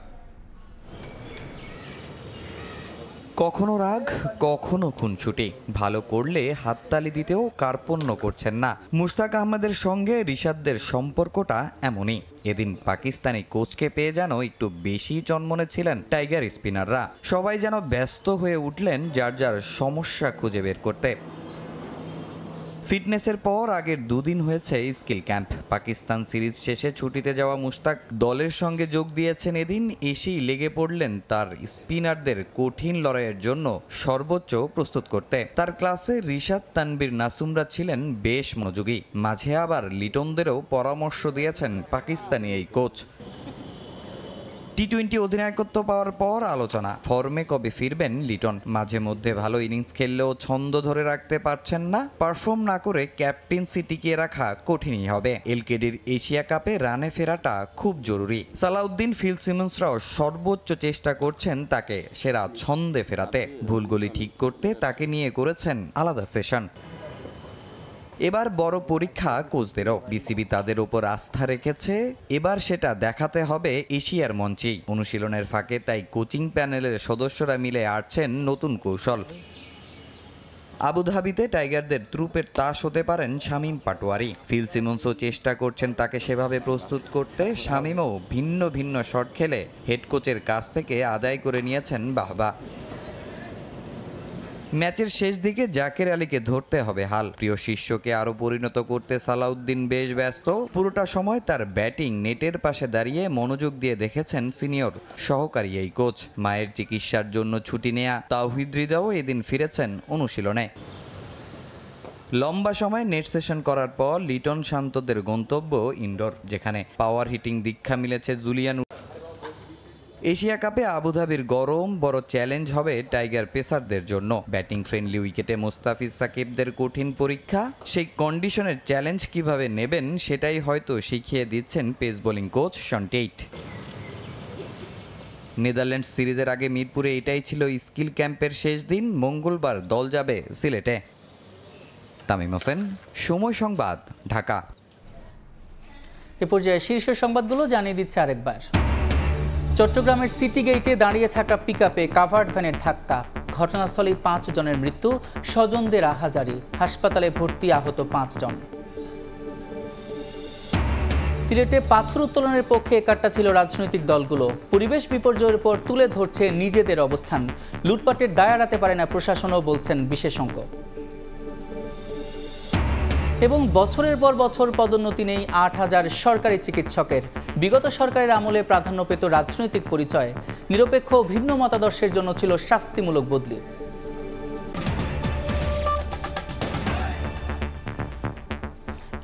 Speaker 14: কখনো রাগ, কখনো খুনছুটি, ভালো করলে হাততালি দিতেও কার্পণ্য করছেন না। মুশতাক আহমেদের সঙ্গে রিশাদদের সম্পর্কটা এমনই। এদিন পাকিস্তানি কোচকে পেয়ে যেন একটু বেশি চনমনে ছিলেন টাইগার স্পিনাররা। সবাই যেন ব্যস্ত হয়ে উঠলেন যার যার সমস্যা খুঁজে বের করতে। ফিটনেসের পর আগের দুদিন হয়েছে স্কিল ক্যাম্প। পাকিস্তান সিরিজ শেষে ছুটিতে যাওয়া মুশতাক দলের সঙ্গে যোগ দিয়েছেন। এদিন এসেই লেগে পড়লেন তার স্পিনারদের কঠিন লড়াইয়ের জন্য সর্বোচ্চ প্রস্তুত করতে। তার ক্লাসে রিশাদ, তানবীর, নাসুমরা ছিলেন বেশ মনোযোগী। মাঝে আবার লিটনদেরও পরামর্শ দিয়েছেন পাকিস্তানি এই কোচ। টি-20 অধিনায়কত্ব পাওয়ার পর আলোচনা, ফর্মে কবে ফিরবেন লিটন। মাঝে মধ্যে ভালো ইনিংস খেললেও ছন্দ ধরে রাখতে পারছেন না। পারফর্ম না করে ক্যাপ্টেন্সি টিকিয়ে রাখা কঠিনই হবে। এলকেডির এশিয়া কাপে রানে ফেরাটা খুব জরুরি। সালাউদ্দিন, ফিল সিমন্সরাও সর্বোচ্চ চেষ্টা করছেন তাকে সেরা ছন্দে ফেরাতে। ভুলগুলি ঠিক করতে তাকে নিয়ে করেছেন আলাদা সেশন। এবার বড় পরীক্ষা কোচদেরও। বিসিবি তাদের উপর আস্থা রেখেছে, এবার সেটা দেখাতে হবে এশিয়ার মঞ্চেই। অনুশীলনের ফাঁকে তাই কোচিং প্যানেলের সদস্যরা মিলে আঁটছেন নতুন কৌশল। আবুধাবিতে টাইগারদের ত্রুপের তাস হতে পারেন শামীম পাটোয়ারি। ফিল সিমন্সও চেষ্টা করছেন তাকে সেভাবে প্রস্তুত করতে। শামীমও ভিন্ন ভিন্ন শট খেলে হেড কোচের কাছ থেকে আদায় করে নিয়েছেন বাহবা। ম্যাচের শেষ দিকে জাকের আলীকে ধরতে হবে হাল। প্রিয় শিষ্যকে আরও পরিণত করতে সালাউদ্দিন বেশ ব্যস্ত। পুরোটা সময় তার ব্যাটিং নেটের পাশে দাঁড়িয়ে মনোযোগ দিয়ে দেখেছেন সিনিয়র সহকারী এই কোচ। মায়ের চিকিৎসার জন্য ছুটি নেয়া তাওহিদ হৃদয়ও এদিন ফিরেছেন অনুশীলনে। লম্বা সময় নেট সেশন করার পর লিটন শান্তদের গন্তব্য ইনডোর, যেখানে পাওয়ার হিটিং দীক্ষা মিলেছে জুলিয়ান। এশিয়া কাপে আবুধাবির গরম বড় চ্যালেঞ্জ হবে টাইগার পেসারদের জন্য। ব্যাটিং ফ্রেন্ডলি উইকেটে মুস্তাফিজ সাকিবদের কঠিন পরীক্ষা, সেই কন্ডিশনের চ্যালেঞ্জ কিভাবে নেবেন সেটাই হয়তো শিখিয়ে দিচ্ছেন pace bowling coach Shaun Tait. Netherlands সিরিজের আগে মিরপুরে এটাই ছিল স্কিল ক্যাম্পের শেষ দিন। মঙ্গলবার দল যাবে সিলেটে। তামিম হোসেন, সময় সংবাদ, ঢাকা।
Speaker 1: এ পর্যায়ে শীর্ষ সংবাদগুলো জানিয়ে দিচ্ছে আরেকবার। চট্টগ্রামের সিটি গেইটে দাঁড়িয়ে থাকা পিকআপে কাভার্ড ভ্যানের ধাক্কা, ঘটনাস্থলেই 5 জনের মৃত্যু, স্বজনদের আহাজারি, হাসপাতালে ভর্তি আহত 5 জন। সিলেটে পাথর উত্তোলনের পক্ষে একাট্টা ছিল রাজনৈতিক দলগুলো। পরিবেশ বিপর্যয়ের উপর তুলে ধরছে নিজেদের অবস্থান। লুটপাটের দায় এড়াতে পারে না প্রশাসনও, বলছেন বিশেষজ্ঞ। এবং বছরের পর বছর পদোন্নতি নেই 8,000 সরকারি চিকিৎসকের। বিগত সরকারের আমলে প্রাধান্য পেত রাজনৈতিক পরিচয়, নিরপেক্ষ ভিন্ন মতাদর্শের জন্য ছিল শাস্তিমূলক বদলি।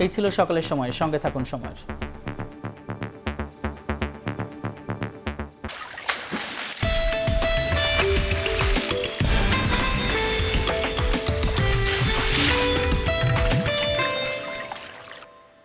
Speaker 1: এই ছিল সকালের সময়, সঙ্গে থাকুন সময়ের।